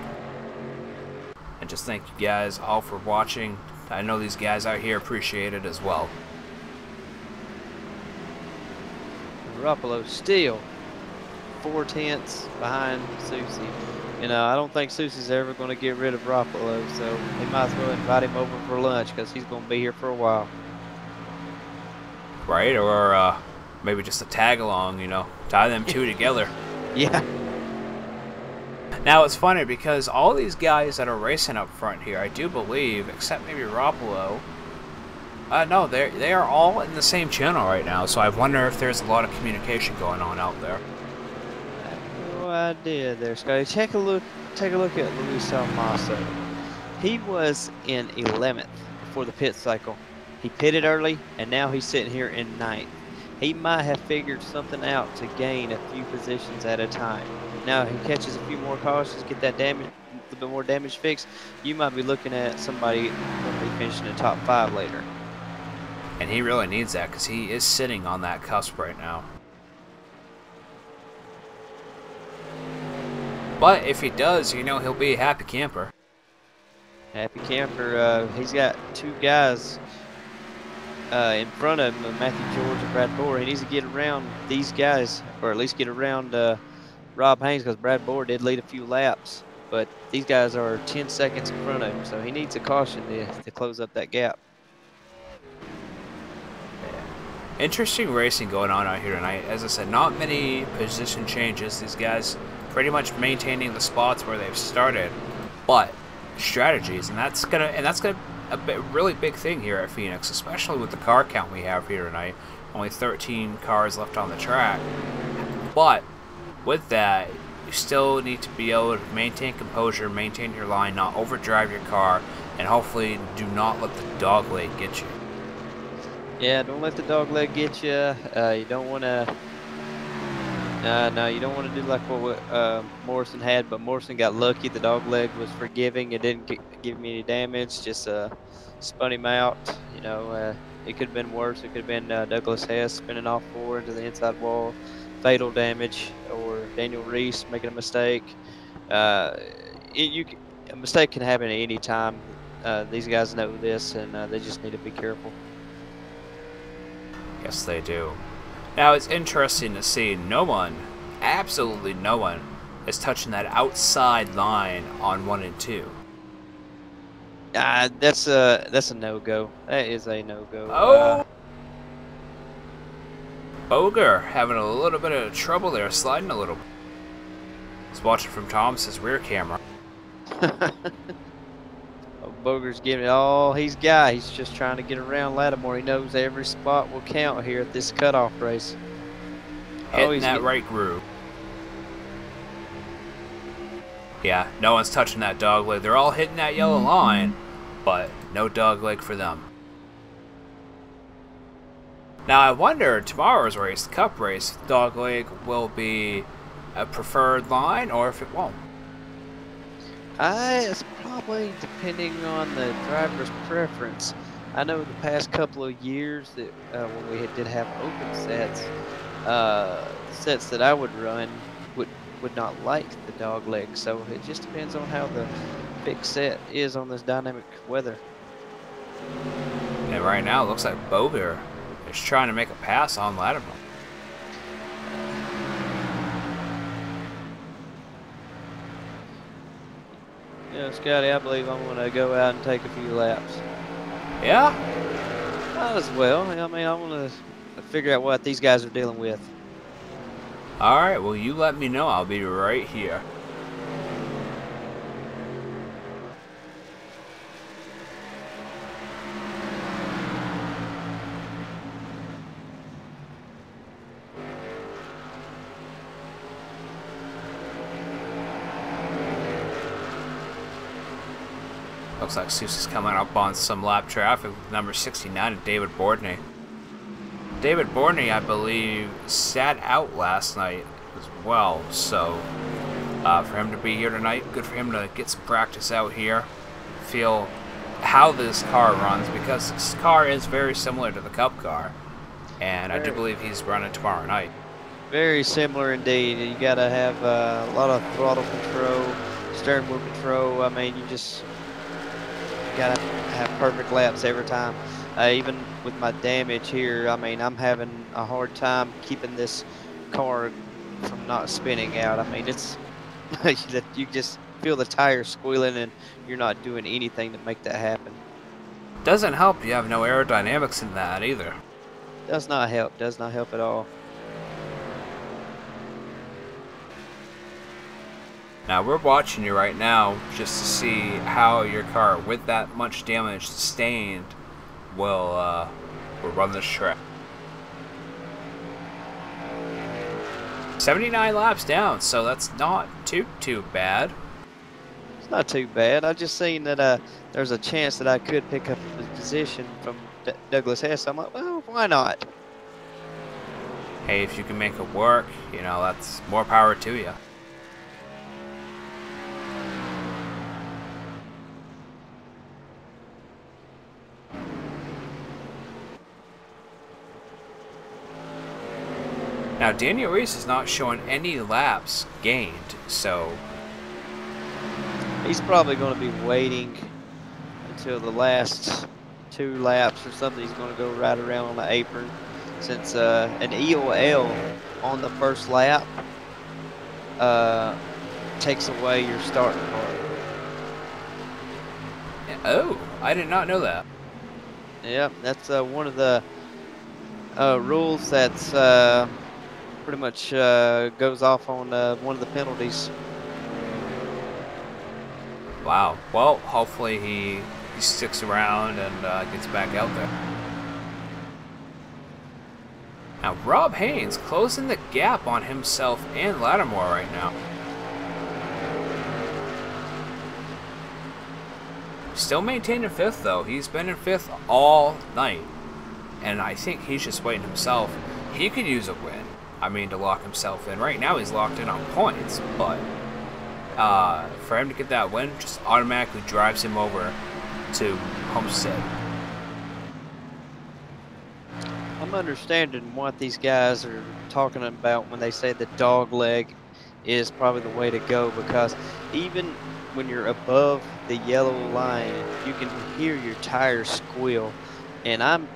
And just thank you guys all for watching. I know these guys out here appreciate it as well. Roppolo still 4/10 behind Susie. You know, I don't think Susie's ever going to get rid of Roppolo, so he might as well invite him over for lunch because he's going to be here for a while. Right, or maybe just a tag along, you know, tie them two together. Yeah. Now it's funny because all these guys that are racing up front here, I do believe, except maybe Roppolo, no, they are all in the same channel right now. So I wonder if there's a lot of communication going on out there. I have no idea there, Scotty. Take a look at Luis Almaso. He was in 11th before the pit cycle. He pitted early, and now he's sitting here in 9th. He might have figured something out to gain a few positions at a time. Now, if he catches a few more cautions, get that damage, a little bit more damage fixed, you might be looking at somebody going to be finishing in the top 5 later. And he really needs that because he is sitting on that cusp right now. But if he does, you know he'll be a happy camper. Happy camper. He's got 2 guys in front of him, Matthew George and Brad Bohr. He needs to get around these guys, or at least get around Rob Haynes, because Brad Bohr did lead a few laps. But these guys are 10 seconds in front of him, so he needs a caution to close up that gap. Interesting racing going on out here tonight. As I said, not many position changes. These guys pretty much maintaining the spots where they've started, but strategies, and that's gonna really big thing here at Phoenix, especially with the car count we have here tonight. Only 13 cars left on the track, but with that, you still need to be able to maintain composure, maintain your line, not overdrive your car, and hopefully do not let the dog leg get you. Yeah, don't let the dog leg get you. You don't want to. No, you don't want to do like what Morrison had, but Morrison got lucky. The dog leg was forgiving. It didn't give me any damage. Just spun him out. You know, it could have been worse. It could have been Douglas Hess spinning off forward into the inside wall, fatal damage, or Daniel Reese making a mistake. A mistake can happen at any time. These guys know this, and they just need to be careful. Yes, they do. Now, it's interesting to see no one, absolutely no one, is touching that outside line on 1 and 2. That's a no-go. That is a no-go. Oh! Boger having a little bit of trouble there, sliding a little. He's watching from Thomas's rear camera. Boger's giving it all he's got. He's just trying to get around Lattimore. He knows every spot will count here at this cutoff race. Hitting that right groove. Yeah, no one's touching that dog leg. They're all hitting that yellow line, but no dog leg for them. Now I wonder, tomorrow's race, the Cup race, dog leg will be a preferred line or if it won't. It's probably depending on the driver's preference. I know the past couple of years that when we did have open sets that I would run would not like the dog leg. So it just depends on how the fixed set is on this dynamic weather. And right now it looks like Boger is trying to make a pass on Lattimore. Yeah, Scotty, I believe I'm going to go out and take a few laps. Yeah? Might as well. I mean, I want to figure out what these guys are dealing with. Alright, well, you let me know. I'll be right here. Looks like Seuss is coming up on some lap traffic with number 69 and David Bordney. David Bordney, I believe, sat out last night as well, so for him to be here tonight, good for him to get some practice out here, feel how this car runs, because this car is very similar to the Cup car, and I do believe he's running tomorrow night. Very similar indeed. You got to have a lot of throttle control, steering wheel control. I mean, you just gotta have perfect laps every time. Even with my damage here, I mean, I'm having a hard time keeping this car from not spinning out. I mean, it's you just feel the tires squealing and you're not doing anything to make that happen. Doesn't help you have no aerodynamics in that either. Does not help at all. Now we're watching you right now just to see how your car, with that much damage sustained, will run this track. 79 laps down, so that's not too bad. It's not too bad. I just seen that there's a chance that I could pick up a position from Douglas Hess. I'm like, well, why not? Hey, if you can make it work, you know, that's more power to you. Now, Daniel Reese is not showing any laps gained, so He's probably going to be waiting until the last 2 laps or something. He's going to go right around on the apron, since an EOL on the first lap takes away your starting part. Oh, I did not know that. Yep, that's one of the rules that's pretty much goes off on one of the penalties. Wow. Well, hopefully he sticks around and gets back out there. Now, Rob Haynes closing the gap on himself and Lattimore right now. Still maintaining 5th, though. He's been in 5th all night. And I think he's just waiting himself. He could use a win. I mean, to lock himself in. Right now, he's locked in on points. But for him to get that win, just automatically drives him over to Homestead. I'm understanding what these guys are talking about when they say the dog leg is probably the way to go, because even when you're above the yellow line, you can hear your tires squeal, and I'm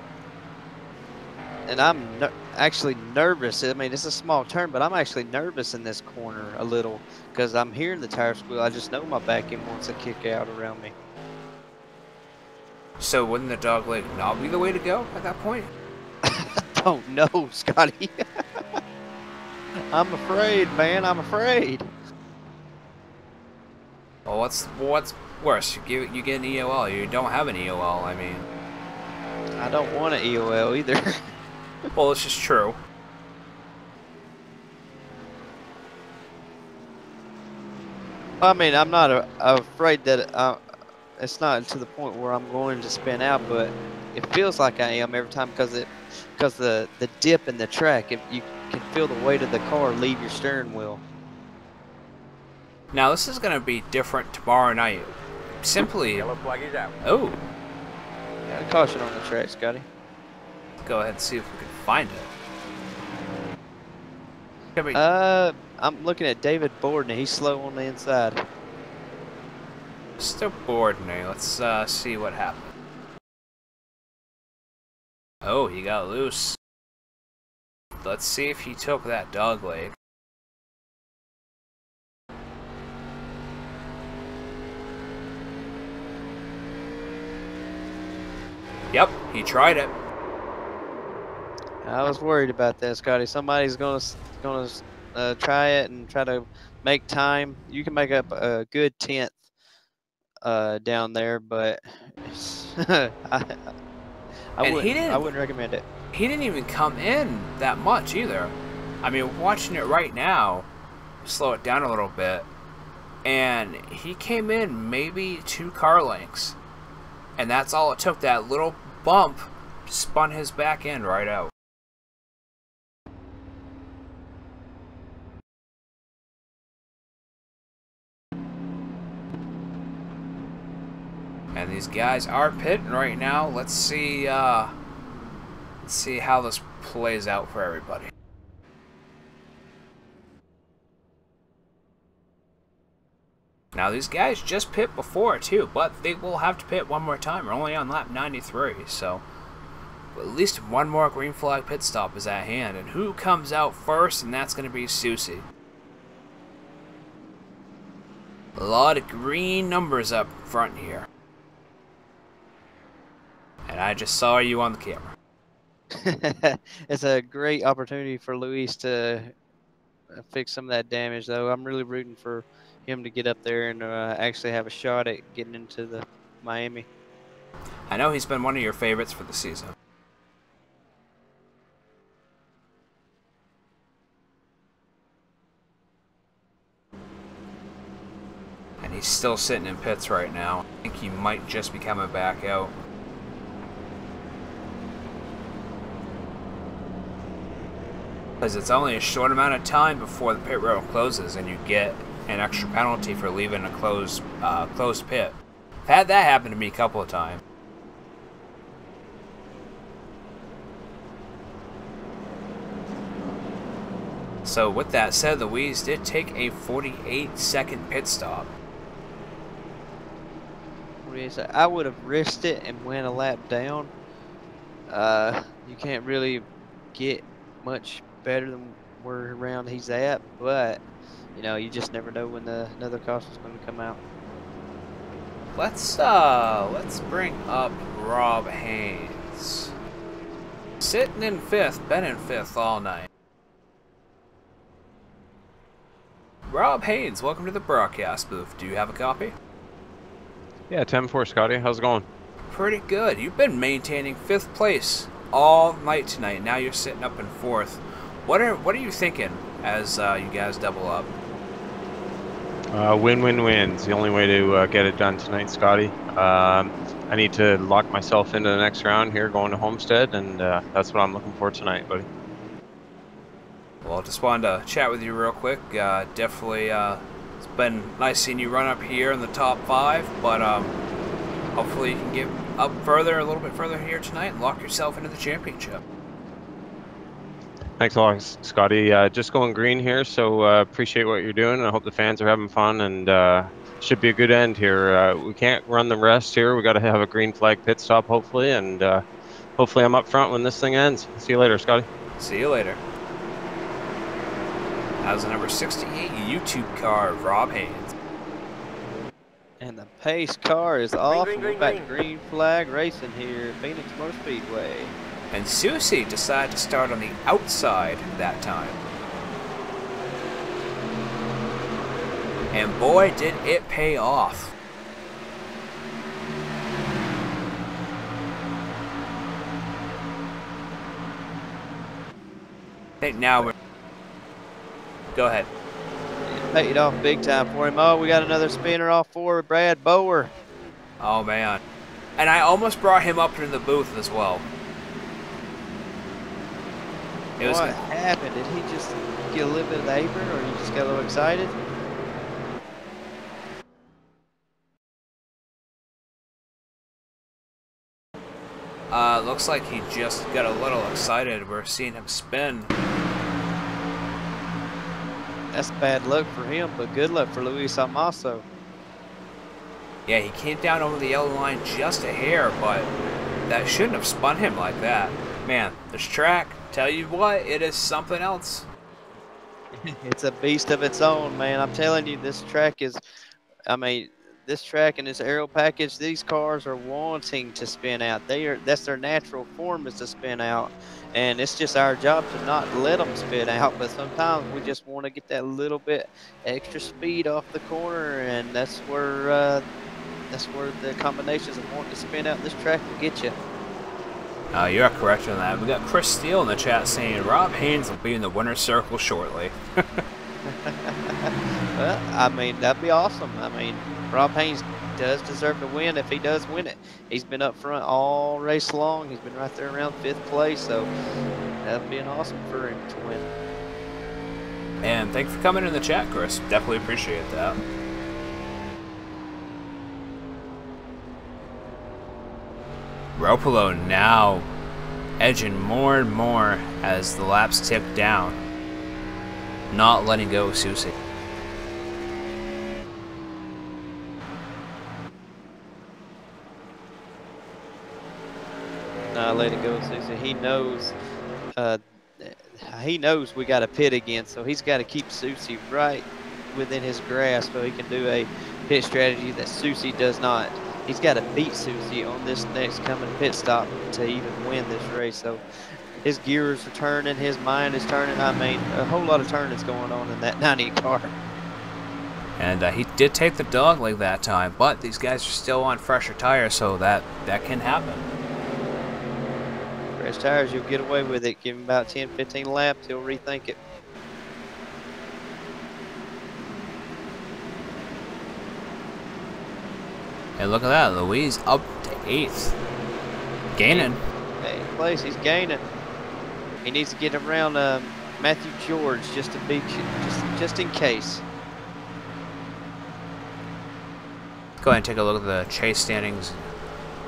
actually nervous. I mean, it's a small turn, but I'm actually nervous in this corner a little because I'm hearing the tire squeal. I just know my back end wants to kick out around me. So wouldn't the dog leg not be the way to go at that point? Don't know, Scotty. I'm afraid, man. I'm afraid. Well, what's worse? You get an EOL. You don't have an EOL. I mean, I don't want an EOL either. well, it's just true. I mean, I'm not afraid that it's not to the point where I'm going to spin out, but it feels like I am every time because the dip in the track. If you can feel the weight of the car leave your steering wheel. Now this is going to be different tomorrow night. Simply, Yellow flag is out. oh, Got a caution on the track, Scotty. go ahead and see if we can find it. I'm looking at David Borden. He's slow on the inside. Still bored me. Let's see what happened. Oh, he got loose. Let's see if he took that dog leg. Yep, he tried it. I was worried about that, Scotty. Somebody's gonna try it and try to make time. You can make up a good 10th down there, but I wouldn't recommend it. He didn't even come in that much either. I mean, watching it right now, slow it down a little bit, and he came in maybe 2 car lengths. And that's all it took. That little bump spun his back end right out. And these guys are pitting right now. Let's see how this plays out for everybody. Now these guys just pit before too, but they will have to pit one more time. We're only on lap 93, so at least one more green flag pit stop is at hand. And who comes out first? And that's going to be Susie. A lot of green numbers up front here. And I just saw you on the camera. It's a great opportunity for Luis to fix some of that damage, though. I'm really rooting for him to get up there and actually have a shot at getting into the Miami. I know he's been one of your favorites for the season. And he's still sitting in pits right now. I think he might just be coming back out. Because it's only a short amount of time before the pit road closes and you get an extra penalty for leaving a closed pit. I've had that happen to me a couple of times. So with that said, Louise did take a 48-second pit stop. me say, I would have risked it and went a lap down. You can't really get much better than where around he's at, but you know, you just never know when another caution's going to come out. Let's bring up Rob Haynes. Sitting in fifth, been in fifth all night. Rob Haynes, welcome to the broadcast booth. Do you have a copy? Yeah, 10-4, Scotty. How's it going? Pretty good. You've been maintaining fifth place all night tonight. Now you're sitting up in fourth. What are you thinking as you guys double up? Win-win-win's the only way to get it done tonight, Scotty. I need to lock myself into the next round here going to Homestead, and that's what I'm looking for tonight, buddy. Well, just wanted to chat with you real quick. Definitely, it's been nice seeing you run up here in the top 5, but hopefully you can get up further, a little bit further here tonight, and lock yourself into the championship. Thanks a lot, Scotty. Just going green here, so appreciate what you're doing. I hope the fans are having fun, and should be a good end here. We can't run the rest here. We got to have a green flag pit stop, hopefully, and hopefully I'm up front when this thing ends. See you later, Scotty. See you later. That was the number 68 YouTube car of Rob Haynes. And the pace car is off. We're back green flag racing here, Phoenix Motor Speedway. And Susie decided to start on the outside that time. And boy, did it pay off. I think now we're... Go ahead. It paid off big time for him. Oh, we got another spinner off for Brad Bower. Oh, man. And I almost brought him up into the booth as well. What happened? Did he just get a little bit of the apron, or he just got a little excited? Looks like he just got a little excited. We're seeing him spin. That's bad luck for him, but good luck for Luis Almaso. Yeah, he came down over the yellow line just a hair, but that shouldn't have spun him like that. Man, this track, tell you what, it is something else. It's a beast of its own, man. I'm telling you, this track is, I mean, this track and this aero package, these cars are wanting to spin out. That's their natural form, is to spin out. And it's just our job to not let them spin out, but sometimes we just want to get that little bit extra speed off the corner, and that's where the combinations of wanting to spin out this track will get you. You're correct on that. We got Chris Steele in the chat saying Rob Haynes will be in the winner's circle shortly. Well, I mean, that'd be awesome. I mean, Rob Haynes does deserve to win if he does win it. He's been up front all race long. He's been right there around 5th place, so that'd be an awesome for him to win. And thanks for coming in the chat, Chris. Definitely appreciate that. Roppolo now edging more and more as the laps tick down. Not letting go of Susie. Not letting go of Susie. He knows we got a pit again, so he's got to keep Susie right within his grasp so he can do a pit strategy that Susie does not. He's got to beat Susie on this next coming pit stop to even win this race. So his gears are turning, his mind is turning. I mean, a whole lot of turning is going on in that 90 car. And he did take the dog leg that time, but these guys are still on fresher tires, so that can happen. Fresh tires, you'll get away with it. Give him about 10, 15 laps, he'll rethink it. And look at that, Louise up to 8th. Gaining. 8th place, he's gaining. He needs to get around Matthew George just in case. Go ahead and take a look at the chase standings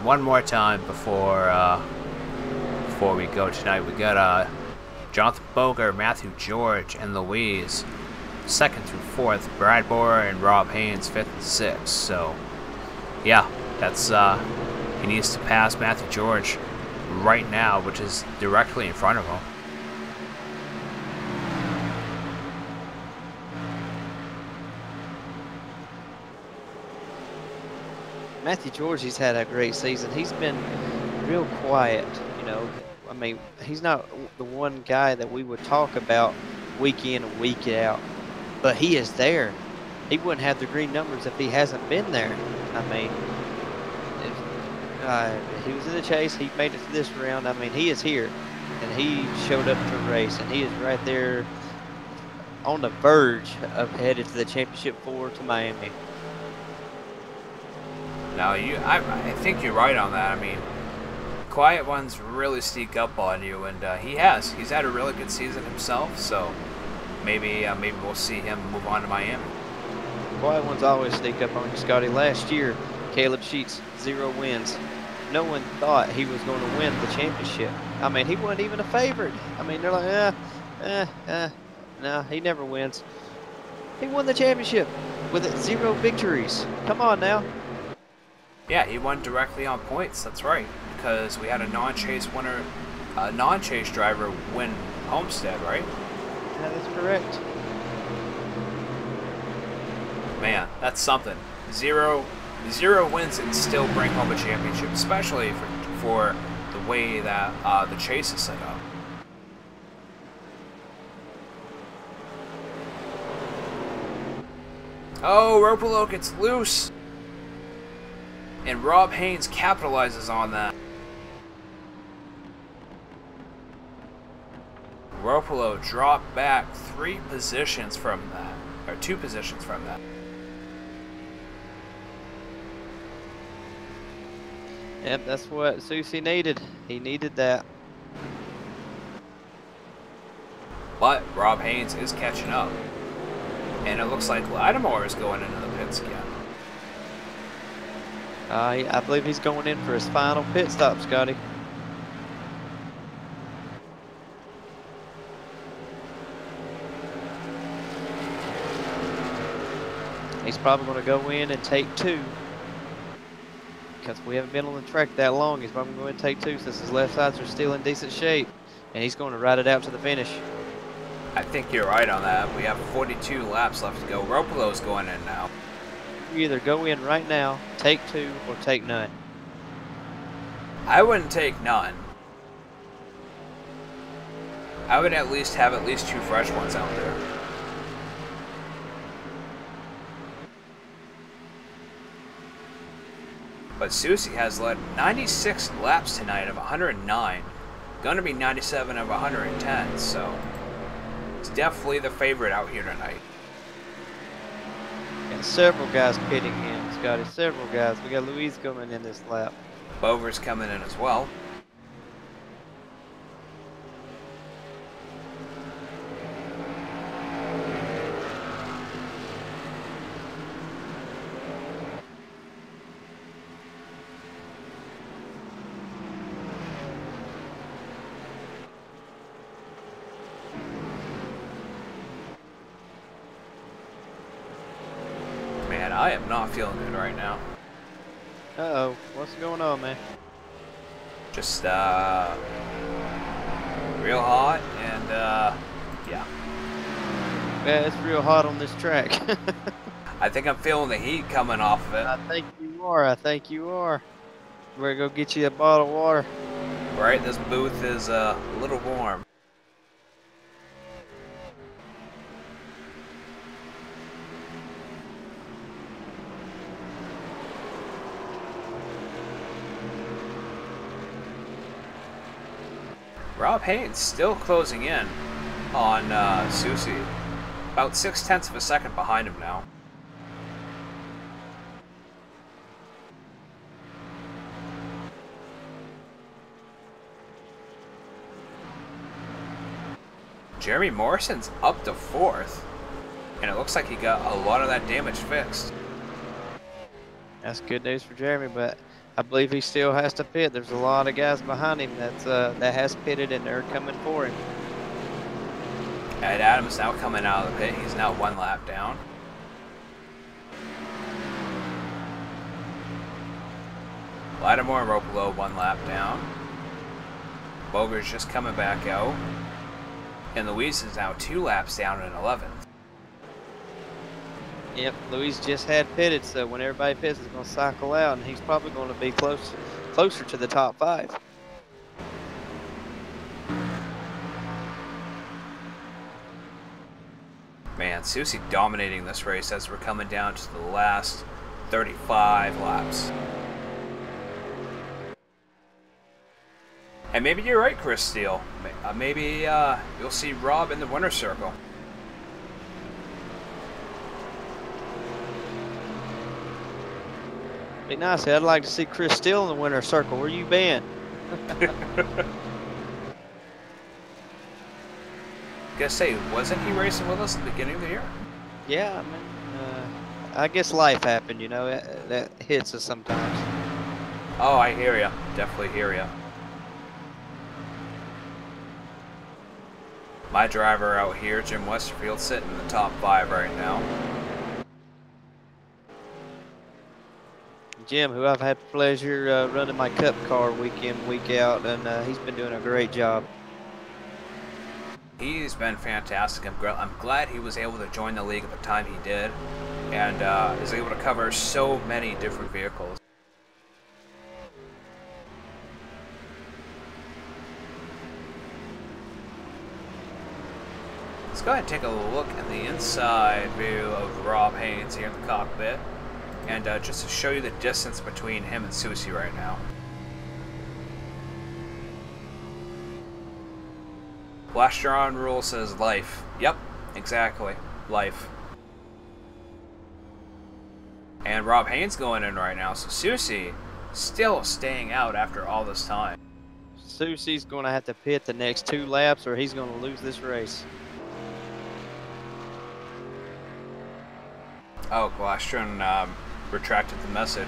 one more time before we go tonight. We got Jonathan Boger, Matthew George, and Louise 2nd through 4th. Brad Borer and Rob Haynes 5th and 6th. So, yeah, That's he needs to pass Matthew George right now, which is directly in front of him. Matthew George, he's had a great season. He's been real quiet, you know. I mean, he's not the one guy that we would talk about week in and week out, but he is there. He wouldn't have the green numbers if he hasn't been there. I mean, he was in the chase. He made it to this round. I mean, he is here, and he showed up to race, and he is right there on the verge of headed to the championship 4 to Miami. No, I think you're right on that. I mean, quiet ones really sneak up on you, and he's had a really good season himself. So maybe we'll see him move on to Miami. Quiet ones always sneak up on you, Scotty. Last year, Caleb Sheets, 0 wins. No one thought he was going to win the championship. I mean, he wasn't even a favorite. I mean, they're like, no, he never wins. He won the championship with 0 victories. Come on now. Yeah, he won directly on points. That's right, because we had a non-chase driver win Homestead, right? Yeah, that's correct. Man, that's something. Zero wins and still bring home a championship, especially for the way that the chase is set up. Oh, Roppolo gets loose. And Rob Haynes capitalizes on that. Roppolo dropped back 3 positions from that, or 2 positions from that. Yep, that's what Susie needed. He needed that. But Rob Haynes is catching up. And it looks like Lattimore is going into the pits again. I believe he's going in for his final pit stop, Scotty. He's probably going to go in and take 2. Because we haven't been on the track that long. He's probably going to take 2 since his left sides are still in decent shape. And he's going to ride it out to the finish. I think you're right on that. We have 42 laps left to go. Roppolo's going in now. You either go in right now, take 2, or take none. I wouldn't take none. I would at least have 2 fresh ones out there. But Susie has led 96 laps tonight of 109. Gonna be 97 of 110, so it's definitely the favorite out here tonight. And several guys pitting in, Scotty. Several guys. We got Louise coming in this lap. Bover's coming in as well. Man, I am not feeling good right now. Uh-oh. What's going on, man? Just, real hot and, yeah. Yeah, it's real hot on this track. I think I'm feeling the heat coming off of it. I think you are. I think you are. We're going to go get you a bottle of water. Right, this booth is a little warm. Rob Haynes still closing in on Susie. About 0.6 of a second behind him now. Jeremy Morrison's up to 4th. And it looks like he got a lot of that damage fixed. That's good news for Jeremy, but I believe he still has to pit. There's a lot of guys behind him that has pitted and they're coming for him. Ed Adams now coming out of the pit. He's now 1 lap down. Lattimore and Roppolo 1 lap down. Boger's just coming back out. And Louise is now 2 laps down in 11th. Yep, Louise just had pitted, so when everybody pits, it's going to cycle out, and he's probably going to be closer to the top 5. Man, Susie dominating this race as we're coming down to the last 35 laps. And maybe you're right, Chris Steele. Maybe you'll see Rob in the winner's circle. Be nice. I'd like to see Chris Steele in the winner's circle. Where you been? Guess say, wasn't he racing with us at the beginning of the year? Yeah, I mean, I guess life happened, you know. That hits us sometimes. Oh, I hear ya. Definitely hear ya. My driver out here, Jim Westerfield, sitting in the top 5 right now. Jim, who I've had the pleasure running my Cup car week in, week out, and he's been doing a great job. He's been fantastic. I'm glad he was able to join the league at the time he did, and is able to cover so many different vehicles. Let's go ahead and take a look at the inside view of Rob Haynes here in the cockpit, and just to show you the distance between him and Susie right now. Blastron rule says life. Yep, exactly. Life. And Rob Haynes going in right now, so Susie still staying out after all this time. Susie's going to have to pit the next 2 laps or he's going to lose this race. Oh, Glastron retracted the message.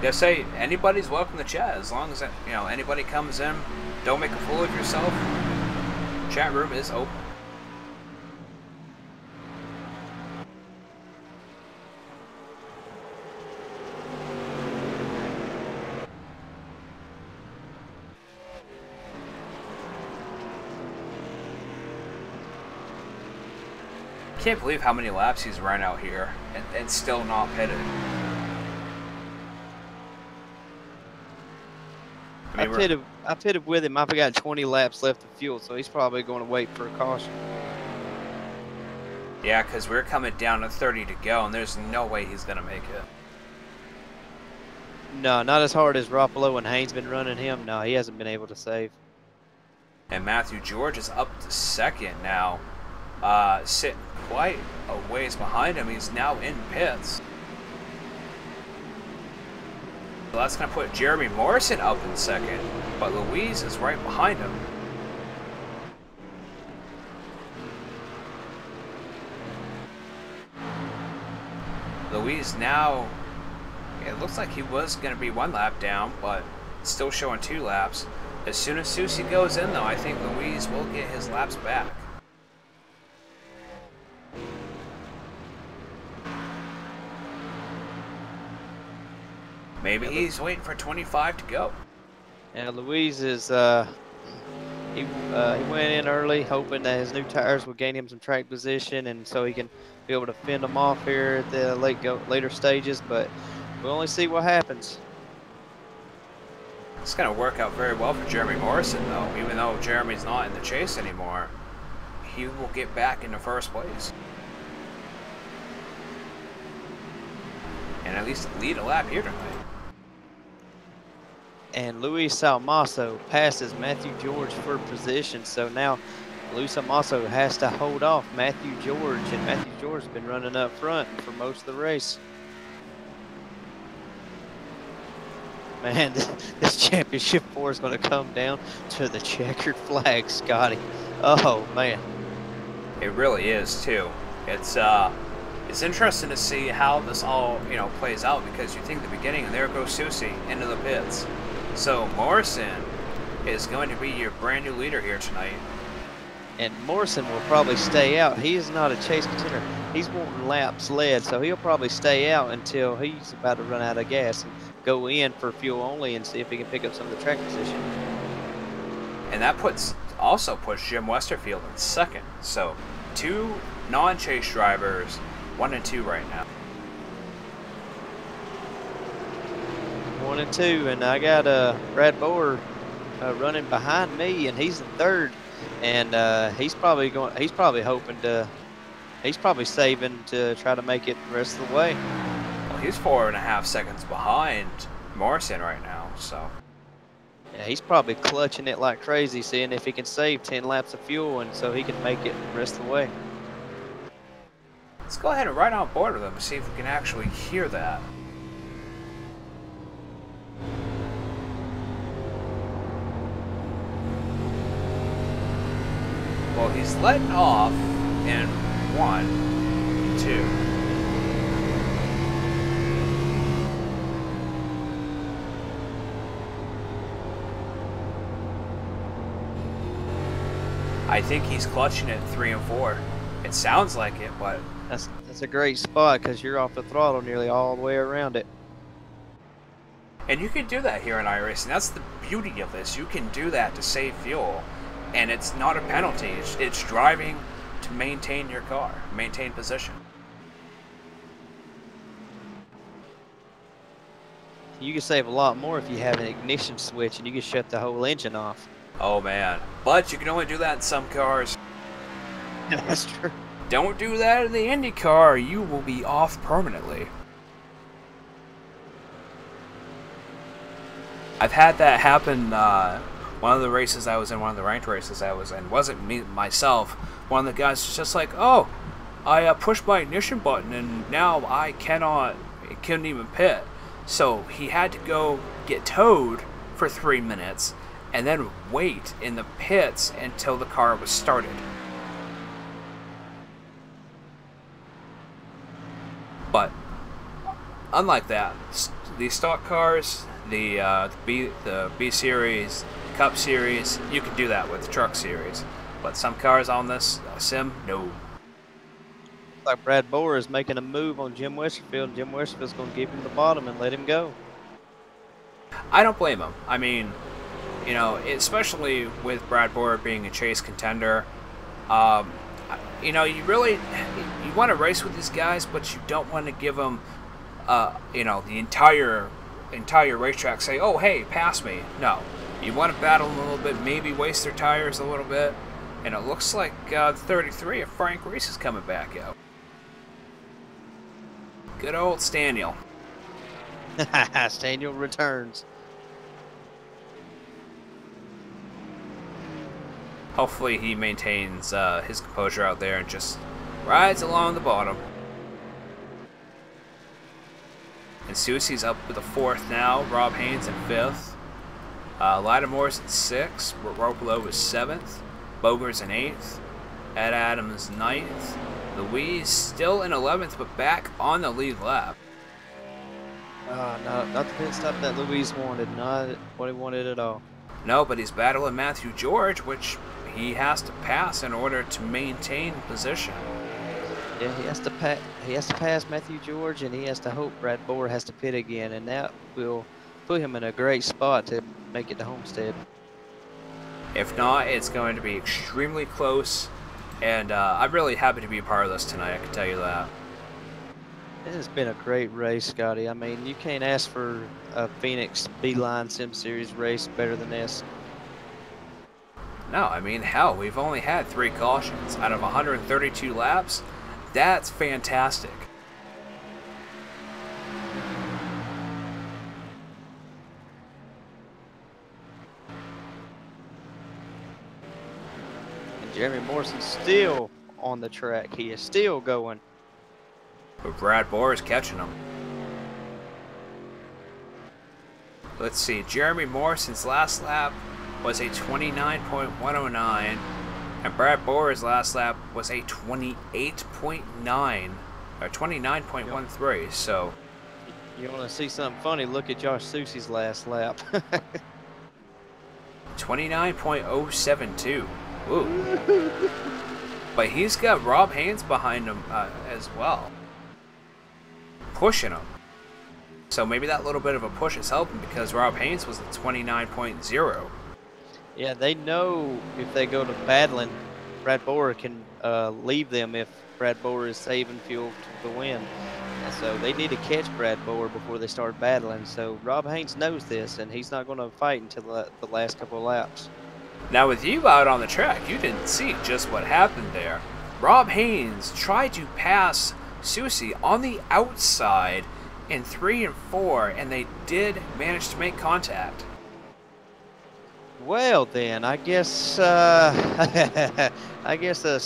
Yeah, say anybody's welcome to chat as long as anybody comes in. Don't make a fool of yourself. Chat room is open. Can't believe how many laps he's run out here and still not pitted. I pitted with him. I've got 20 laps left of fuel, so he's probably going to wait for a caution. Yeah, because we're coming down to 30 to go, and there's no way he's going to make it. No, not as hard as Roppolo and Haynes been running him. No, he hasn't been able to save. And Matthew George is up to 2nd now, sitting quite a ways behind him. He's now in pits. So that's going to put Jeremy Morrison up in 2nd, but Louise is right behind him. Louise now, it looks like he was going to be 1 lap down, but still showing 2 laps. As soon as Susie goes in, though, I think Louise will get his laps back. Maybe he's waiting for 25 to go. And Louise is, he went in early hoping that his new tires would gain him some track position and so he can be able to fend them off here at the later stages, but we'll only see what happens. It's going to work out very well for Jeremy Morrison, though. Even though Jeremy's not in the chase anymore, he will get back into 1st place. And at least lead a lap here tonight. And Luis Salmaso passes Matthew George for position, so now Luis Salmaso has to hold off Matthew George, and Matthew George has been running up front for most of the race. Man, this championship 4 is going to come down to the checkered flag, Scotty. Oh, man. It really is, too. It's interesting to see how this all, plays out, because you think the beginning, and there goes Susie into the pits. So Morrison is going to be your brand new leader here tonight. And Morrison will probably stay out. He is not a chase contender. He's wanting laps led, so he'll probably stay out until he's about to run out of gas and go in for fuel only and see if he can pick up some of the track position. And that also puts Jim Westerfield in second. So 2 non-chase drivers, 1 and 2 right now. 1 and 2, and I got Brad Boer running behind me, and he's in third. And he's probably saving to try to make it the rest of the way. Well, he's 4.5 seconds behind Morrison right now, so. Yeah, he's probably clutching it like crazy, seeing if he can save 10 laps of fuel, and so he can make it the rest of the way. Let's go ahead and ride on board with him and see if we can actually hear that. Well, he's letting off in 1, 2. I think he's clutching it 3 and 4. It sounds like it, but that's a great spot because you're off the throttle nearly all the way around it. And you can do that here in iRacing. That's the beauty of this. You can do that to save fuel, and it's not a penalty. It's driving to maintain your car, maintain position. You can save a lot more if you have an ignition switch and you can shut the whole engine off. Oh man, but you can only do that in some cars. That's true. Don't do that in the Indy car, you will be off permanently. I've had that happen. One of the races I was in, one of the ranked races I was in, wasn't me myself. One of the guys was just like, "Oh, I pushed my ignition button and now I couldn't even pit." So he had to go get towed for 3 minutes and then wait in the pits until the car was started. But unlike that, the stock cars, the B series, Cup series, you can do that with the Truck series. But some cars on this sim, no. Like Brad Boer is making a move on Jim Westerfield. Jim Westerfield's going to give him the bottom and let him go. I don't blame him. I mean, you know, especially with Brad Boer being a chase contender, you know, you want to race with these guys, but you don't want to give them, you know, the entire racetrack say, "Oh, hey, pass me." No, you want to battle them a little bit, maybe waste their tires a little bit, and it looks like 33 of Frank Reese is coming back out. Good old Staniel. Staniel returns. Hopefully he maintains his composure out there and just rides along the bottom. And Susie's up with a 4th now. Rob Haynes in 5th. Lattimore's in 6th. Roppolo is 7th. Boger's in 8th. Ed Adams 9th. Louise still in 11th, but back on the lead lap. No, not the pit stop that Louise wanted. Not what he wanted at all. No, but he's battling Matthew George, which he has to pass in order to maintain position. Yeah, he has to pass Matthew George, and he has to hope Brad Boer has to pit again, and that will put him in a great spot to make it to Homestead. If not, it's going to be extremely close, and I'm really happy to be a part of this tonight, I can tell you that. This has been a great race, Scotty. I mean, you can't ask for a Phoenix Beeline Sim Series race better than this. No, I mean, hell, we've only had 3 cautions out of 132 laps. That's fantastic. And Jeremy Morrison's still on the track. He is still going. But Brad Boer is catching him. Let's see, Jeremy Morrison's last lap was a 29.109, and Brad Boer's last lap was a 28.9 or 29.13. So, you want to see something funny? Look at Josh Susie's last lap. 29.072. Ooh. But he's got Rob Haynes behind him as well, pushing him. So maybe that little bit of a push is helping because Rob Haynes was at 29.0. Yeah, they know if they go to battling, Brad Boer can leave them if Brad Boer is saving fuel to the win. And so they need to catch Brad Boer before they start battling. So Rob Haynes knows this, and he's not going to fight until the last couple of laps. Now with you out on the track, you didn't see just what happened there. Rob Haynes tried to pass Susie on the outside in 3 and 4, and they did manage to make contact. Well then, I guess I guess a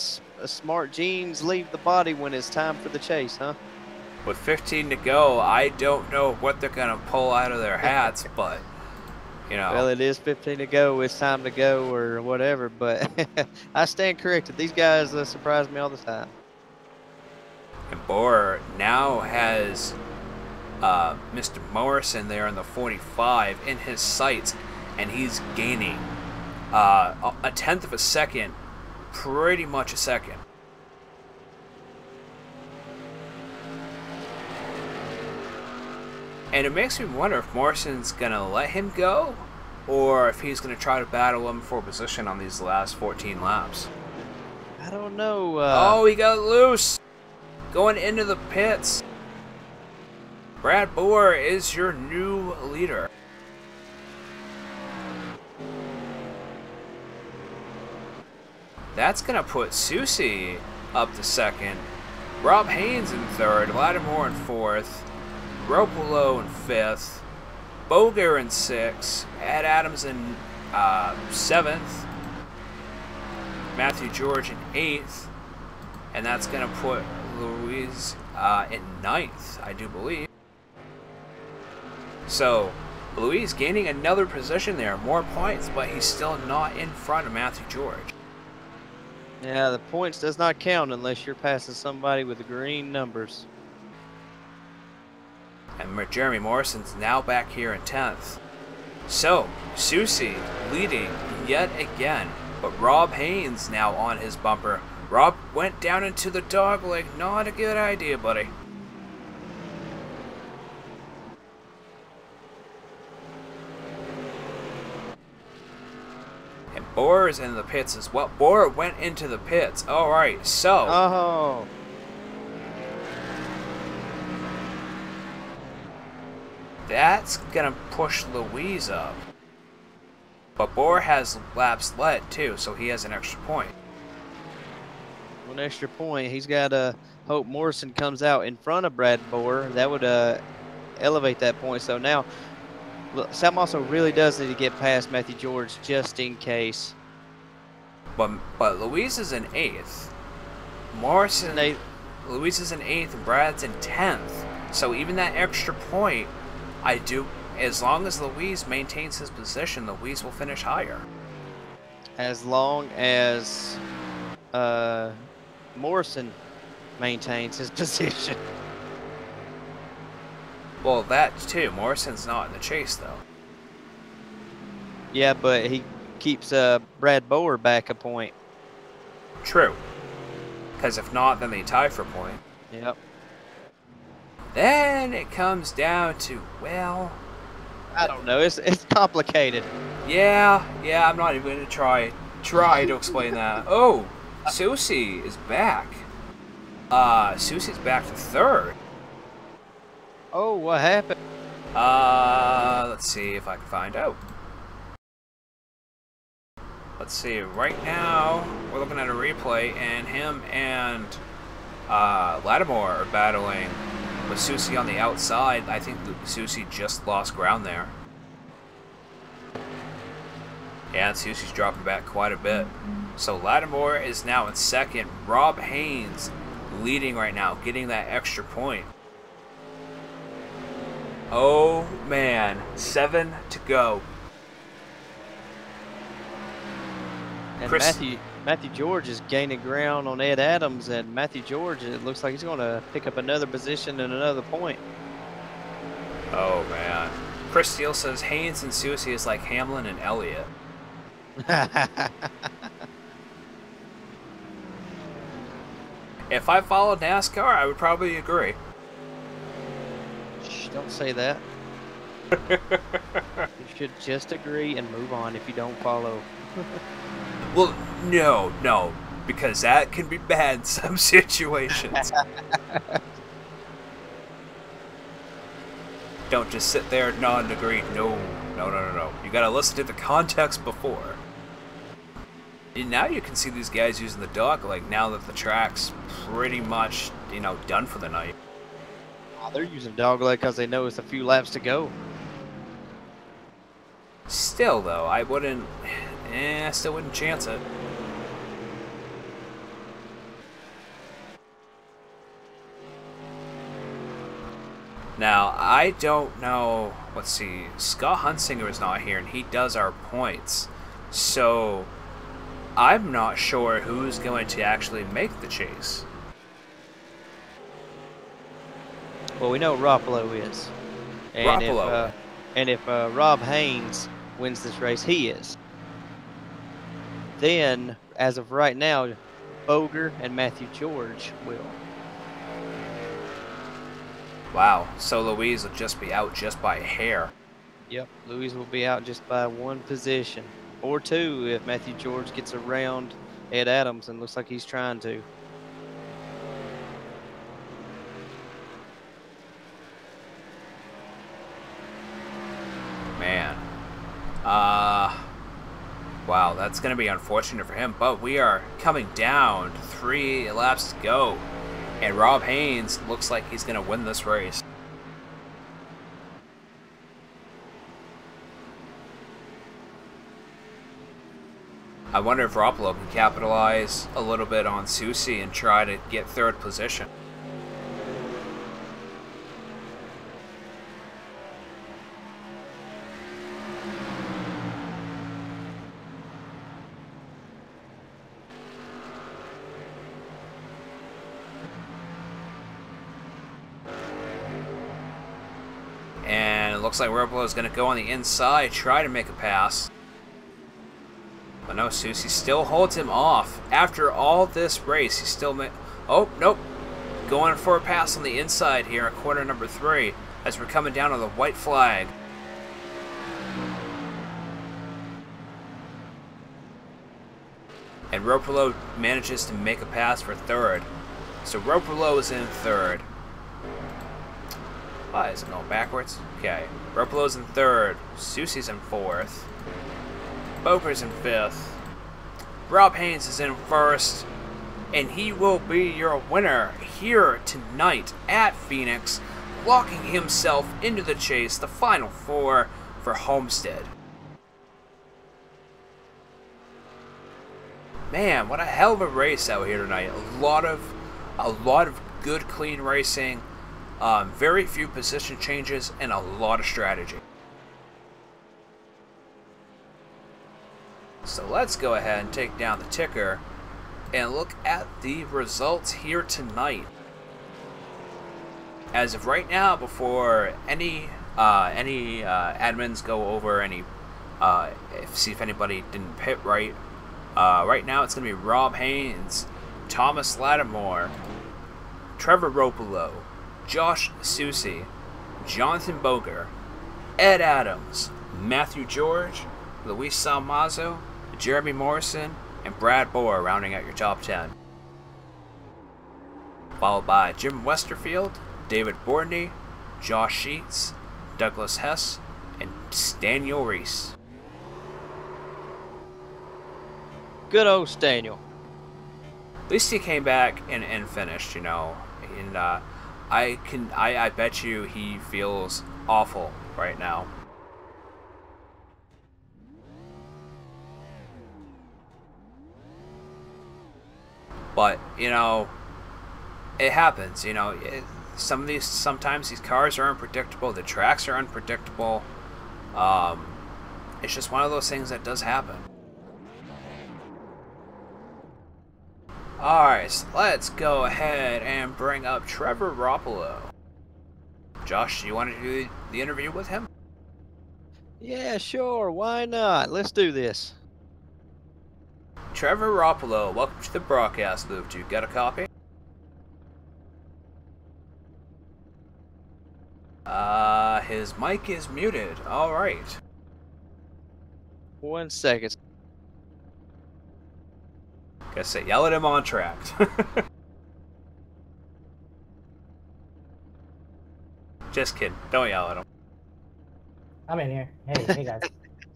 smart genes leave the body when it's time for the chase, huh? With 15 to go, I don't know what they're gonna pull out of their hats, but you know. Well, it is 15 to go. It's time to go, or whatever. But I stand corrected. These guys surprise me all the time. And Boer now has Mr. Morrison there in the 45 in his sights, and he's gaining a tenth of a second, pretty much a second. And it makes me wonder if Morrison's going to let him go, or if he's going to try to battle him for position on these last 14 laps. I don't know. Oh, he got loose! Going into the pits. Brad Boer is your new leader. That's going to put Susie up to second. Rob Haynes in third. Lattimore in fourth. Roppolo in fifth. Boger in sixth. Ed Adams in seventh. Matthew George in eighth. And that's going to put Louise in ninth, I do believe. So, Louise gaining another position there. More points, but he's still not in front of Matthew George. Yeah, the points does not count unless you're passing somebody with the green numbers. And Jeremy Morrison's now back here in 10th. So, Susie leading yet again, but Rob Haynes now on his bumper. Rob went down into the dogleg. Not a good idea, buddy. And Boer is in the pits as well. Boer went into the pits. Alright, so. Oh. That's going to push Louise up. But Boer has laps led too, so he has an extra point. One extra point. He's got to hope Morrison comes out in front of Brad Boer. That would elevate that point. So now, Sam also really does need to get past Matthew George just in case. But Louise is in 8th. Louise is in 8th and Brad's in 10th. So even that extra point, as long as Louise maintains his position, Louise will finish higher. As long as Morrison maintains his position. Well, that too. Morrison's not in the chase, though. Yeah, but he keeps Brad Boer back a point. True. Because if not, then they tie for a point. Yep. Then it comes down to, well, I don't know. It's complicated. Yeah, I'm not even going to try to explain that. Oh, Susie is back. Susie's back to 3rd. Oh, what happened? Let's see if I can find out. Let's see, right now, we're looking at a replay, and him and Lattimore are battling with Susie on the outside. I think Susie just lost ground there. And Susie's dropping back quite a bit. So Lattimore is now in 2nd. Rob Haynes leading right now, getting that extra point. Oh man, 7 to go. And Matthew George is gaining ground on Ed Adams, and Matthew George, it looks like he's going to pick up another position and another point. Oh man. Chris Steele says Haynes and Susie is like Hamlin and Elliott. If I followed NASCAR, I would probably agree. Shh, don't say that. You should just agree and move on if you don't follow. Well, no, because that can be bad in some situations. Don't just sit there nodding and agree. No. You gotta listen to the context before. And now you can see these guys using the dog leg now that the track's pretty much, done for the night. They're using dogleg because they know it's a few laps to go. Still, though, I wouldn't... still wouldn't chance it. Now, I don't know... Let's see. Scott Hunsinger is not here, and he does our points. So, I'm not sure who's going to actually make the chase. Well, we know Roppolo is. And Roppolo. If Rob Haynes wins this race, he is. Then, as of right now, Boger and Matthew George will. Wow, so Louise will just be out just by a hair. Yep, Louise will be out just by one position. Or two if Matthew George gets around Ed Adams, and looks like he's trying to. Man. Wow, that's going to be unfortunate for him, but we are coming down. 3 laps to go. And Rob Haynes looks like he's going to win this race. I wonder if Roppolo can capitalize a little bit on Susie and try to get 3rd position. And it looks like Roppolo is going to go on the inside, try to make a pass. But no, Susie still holds him off. After all this race, he still oh, nope. Going for a pass on the inside here at corner number 3 as we're coming down on the white flag. And Roppolo manages to make a pass for 3rd. So Roppolo is in 3rd. Why is it going backwards? Okay. Roppolo's in 3rd. Susie's in 4th. Boger's in 5th. Rob Haynes is in 1st. And he will be your winner here tonight at Phoenix, locking himself into the chase, the Final 4 for Homestead. Man, what a hell of a race out here tonight. A lot of good, clean racing. Very few position changes and a lot of strategy. So let's go ahead and take down the ticker and look at the results here tonight. As of right now, before any admins go over any, see if anybody didn't pit right. Right now it's going to be Rob Haynes, Thomas Lattimore, Trevor Roppolo, Josh Susie, Jonathan Boger, Ed Adams, Matthew George, Luis Salmazo, Jeremy Morrison, and Brad Bohr rounding out your top 10. Followed by Jim Westerfield, David Bordney, Josh Sheets, Douglas Hess, and Staniel Reese. Good old Staniel. At least he came back and finished, and I bet you he feels awful right now. But, it happens, sometimes these cars are unpredictable, the tracks are unpredictable. It's just one of those things that does happen. Alright, so let's go ahead and bring up Trevor Roppolo. Josh, do you want to do the interview with him? Yeah, sure. Why not? Let's do this. Trevor Roppolo, welcome to the broadcast booth. You got a copy? His mic is muted. All right. 1 second. Guess say yell at him on track. Just kidding. Don't yell at him. I'm in here. Hey guys.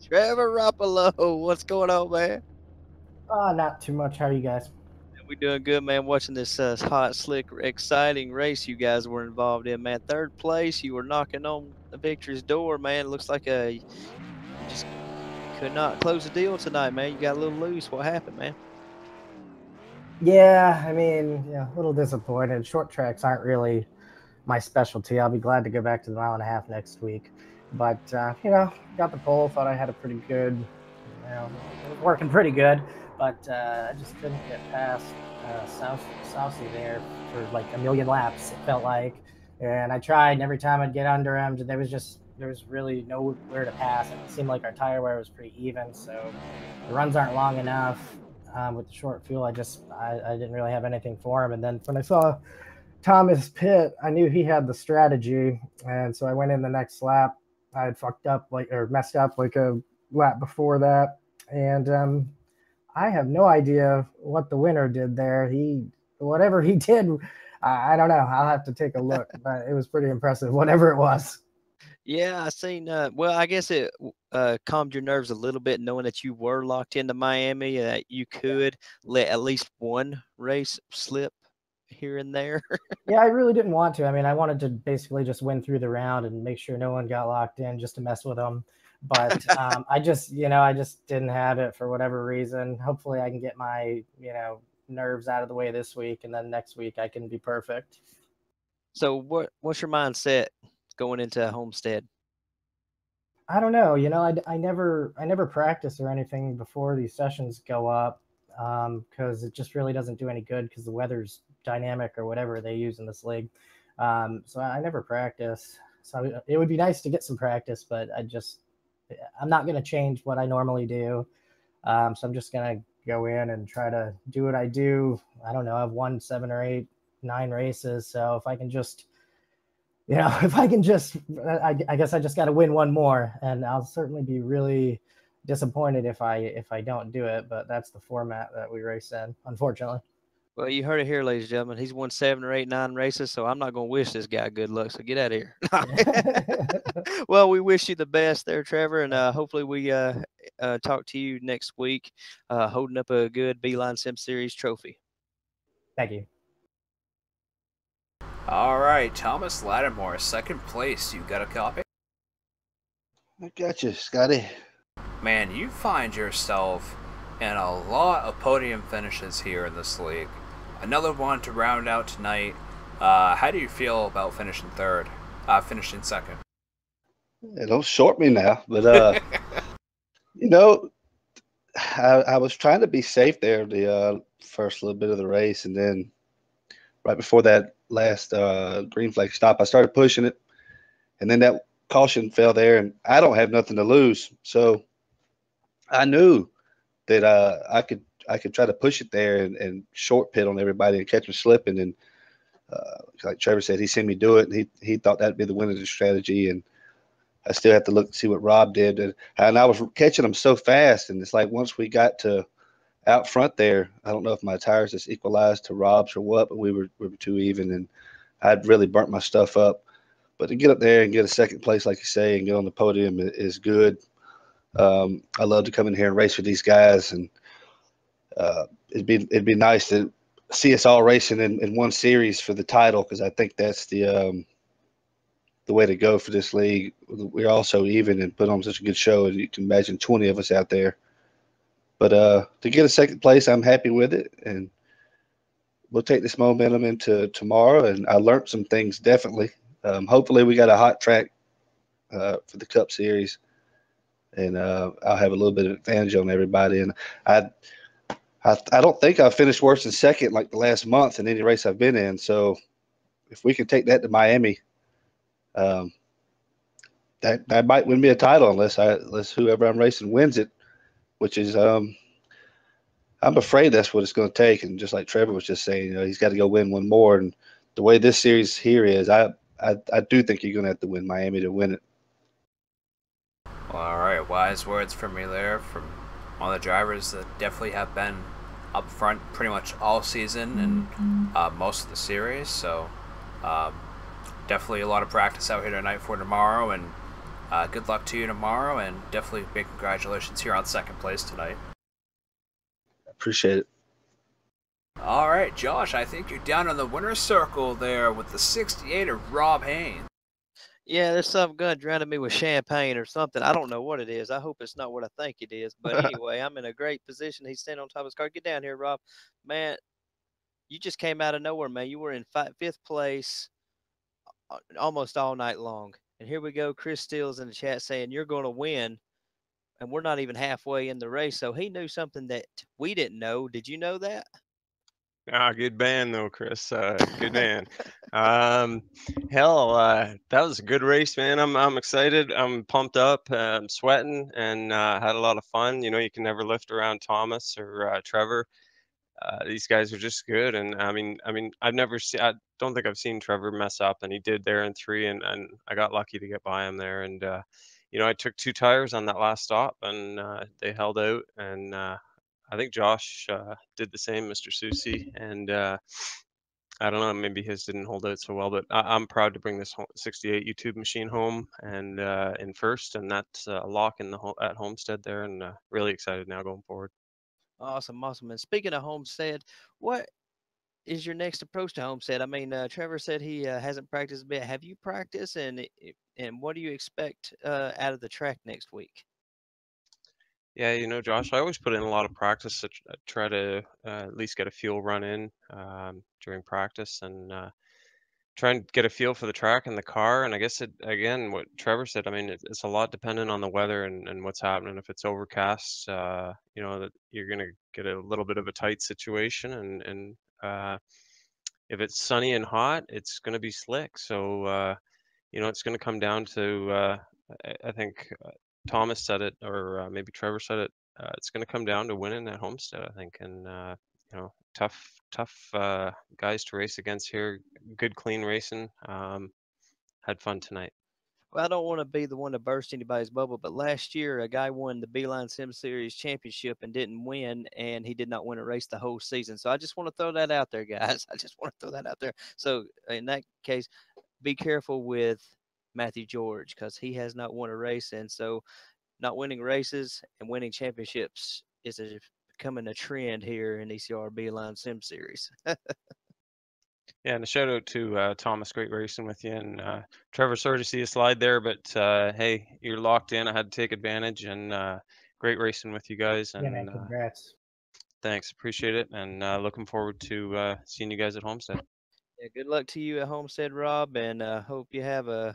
Trevor Roppolo, what's going on, man? Not too much. How are you guys? We doing good, man. Watching this hot, slick, exciting race you guys were involved in, man. Third place, you were knocking on the victory's door, man. Looks like you just could not close the deal tonight, man. You got a little loose. What happened, man? Yeah, I mean, yeah, a little disappointed. Short tracks aren't really my specialty. I'll be glad to go back to the mile and a half next week. But got the pole. Thought I had a pretty good, it was working pretty good. But I just couldn't get past Southie there for like a million laps. It felt like, and I tried. And every time I'd get under him, there was really nowhere to pass. And it seemed like our tire wear was pretty even. So the runs aren't long enough. With the short fuel, I didn't really have anything for him. And then when I saw Thomas Pitt, I knew he had the strategy, and so I went in the next lap. I had messed up like a lap before that, and I have no idea what the winner did there. Whatever he did, I don't know. I'll have to take a look, but it was pretty impressive, whatever it was. Yeah, I seen. Well, I guess it calmed your nerves a little bit, knowing that you were locked into Miami, that you could let at least one race slip here and there. Yeah, I really didn't want to. I mean, I wanted to basically just win through the round and make sure no one got locked in just to mess with them. But I just didn't have it for whatever reason. Hopefully I can get my, nerves out of the way this week, and then next week I can be perfect. So what's your mindset going into Homestead? I don't know. I never practice or anything before these sessions go up, because it just really doesn't do any good because the weather's dynamic or whatever they use in this league. So I never practice. So it would be nice to get some practice, but I'm not going to change what I normally do. So I'm just going to go in and try to do what I do. I don't know. I've won 7 or 8, 9 races. So if I can just, I guess I just got to win one more, and I'll certainly be really disappointed if I don't do it. But that's the format that we race in, unfortunately. Well, you heard it here, ladies and gentlemen. He's won 7 or 8, 9 races, so I'm not going to wish this guy good luck. So get out of here. Well, we wish you the best there, Trevor, and hopefully we talk to you next week, holding up a good Beeline Sim Series trophy. Thank you. All right, Thomas Lattimore, second place. You got a copy? I got you, Scotty. Man, you find yourself in a lot of podium finishes here in this league. Another one to round out tonight. How do you feel about finishing second? Yeah, don't short me now, but I was trying to be safe there the first little bit of the race, and then right before that last green flag stop, I started pushing it, and then that caution fell there, and I don't have nothing to lose, so I knew that I could try to push it there and short pit on everybody and catch them slipping, and like Trevor said, he seen me do it, and he thought that'd be the winning strategy, and I still have to look and see what Rob did, and I was catching them so fast, and it's like once we got to out front there, I don't know if my tires just equalized to Rob's or what, but we were too even, and I'd really burnt my stuff up. But to get up there and get a second place, like you say, and get on the podium is good. I love to come in here and race with these guys, and it'd be nice to see us all racing in one series for the title, because I think that's the way to go for this league. We're all so even and put on such a good show, and you can imagine 20 of us out there. But to get a second place, I'm happy with it, and we'll take this momentum into tomorrow. And I learned some things, definitely. Hopefully we got a hot track for the Cup Series, and I'll have a little bit of advantage on everybody. And I don't think I've finished worse than second like the last month in any race I've been in. So if we can take that to Miami, that might win me a title unless whoever I'm racing wins it, which is I'm afraid that's what it's going to take. And just like Trevor was just saying, he's got to go win one more. And the way this series here is, I I do think you're going to have to win Miami to win it. Well, all right, wise words from me there from one of the drivers that definitely have been up front pretty much all season and most of the series. So definitely a lot of practice out here tonight for tomorrow, and good luck to you tomorrow, and definitely big congratulations here on second place tonight. Appreciate it. All right, Josh, I think you're down on the winner's circle there with the 68 of Rob Haynes. Yeah, there's some gun drowning me with champagne or something. I don't know what it is. I hope it's not what I think it is. But anyway, I'm in a great position. He's standing on top of his car. Get down here, Rob. Man, you just came out of nowhere, man. You were in fifth place almost all night long. And here we go. Chris Steele's in the chat saying you're going to win. And we're not even halfway in the race. So he knew something that we didn't know. Did you know that? Good band though, Chris. Good band. Hell, that was a good race, man. I'm excited. I'm pumped up. I'm sweating, and had a lot of fun. You know, you can never lift around Thomas or Trevor. These guys are just good, and I mean, I've never seen. I don't think I've seen Trevor mess up, and he did there in 3, and I got lucky to get by him there, and you know, I took 2 tires on that last stop, and they held out, and I think Josh did the same, Mr. Susi, and I don't know, maybe his didn't hold out so well, but I'm proud to bring this 68 YouTube machine home and in first, and that's a lock in the at Homestead there, and really excited now going forward. Awesome, awesome. And speaking of Homestead, what is your next approach to Homestead? I mean, Trevor said he hasn't practiced a bit. Have you practiced, and what do you expect out of the track next week? Yeah, you know, Josh, I always put in a lot of practice to try to at least get a fuel run in during practice and try and get a feel for the track and the car. And I guess again, what Trevor said, I mean, it's a lot dependent on the weather and what's happening. If it's overcast, you know, that you're going to get a little bit of a tight situation. And if it's sunny and hot, it's going to be slick. So, you know, it's going to come down to, I think Thomas said it, or maybe Trevor said it. It's going to come down to winning at Homestead, I think. And, you know, tough guys to race against here. Good, clean racing. Had fun tonight. Well, I don't want to be the one to burst anybody's bubble, but last year a guy won the Beeline Sim Series championship and didn't win, and he did not win a race the whole season. So I just want to throw that out there, guys. I just want to throw that out there. So in that case, be careful with Matthew George because he has not won a race, and so not winning races and winning championships is becoming a trend here in ECR Beeline Sim Series. Yeah, and a shout out to Thomas. Great racing with you. And Trevor, sorry to see you slide there, but hey, you're locked in. I had to take advantage, and great racing with you guys. And Yeah, man, congrats. thanks, appreciate it, and looking forward to seeing you guys at Homestead. Yeah, good luck to you at Homestead, Rob, and hope you have a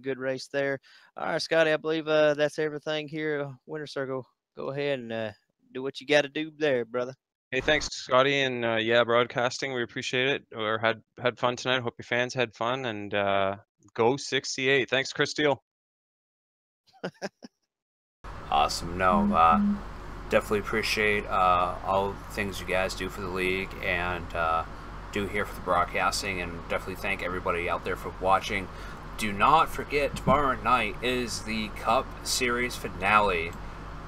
good race there. All right, Scotty, I believe that's everything here. Winter Circle, go ahead and do what you got to do there, brother. Hey, thanks, Scotty, and yeah, broadcasting, we appreciate it. Or had fun tonight. Hope your fans had fun, and go 68. Thanks, Chris Steele. Awesome. No, definitely appreciate all the things you guys do for the league and do here for the broadcasting, and definitely thank everybody out there for watching. Do not forget, tomorrow night is the Cup Series finale.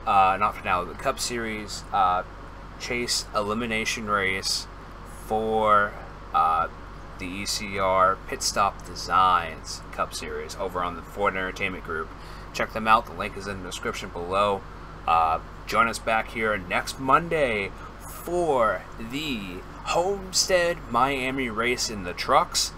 Not finale, the Cup Series Chase elimination race for the ECR Pit Stop Designs Cup Series over on the Ford Entertainment Group. Check them out. The link is in the description below. Join us back here next Monday for the Homestead Miami race in the trucks,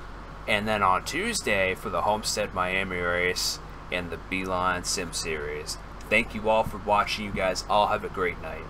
and then on Tuesday for the Homestead Miami race in the Beeline Sim Series. Thank you all for watching. You guys all have a great night.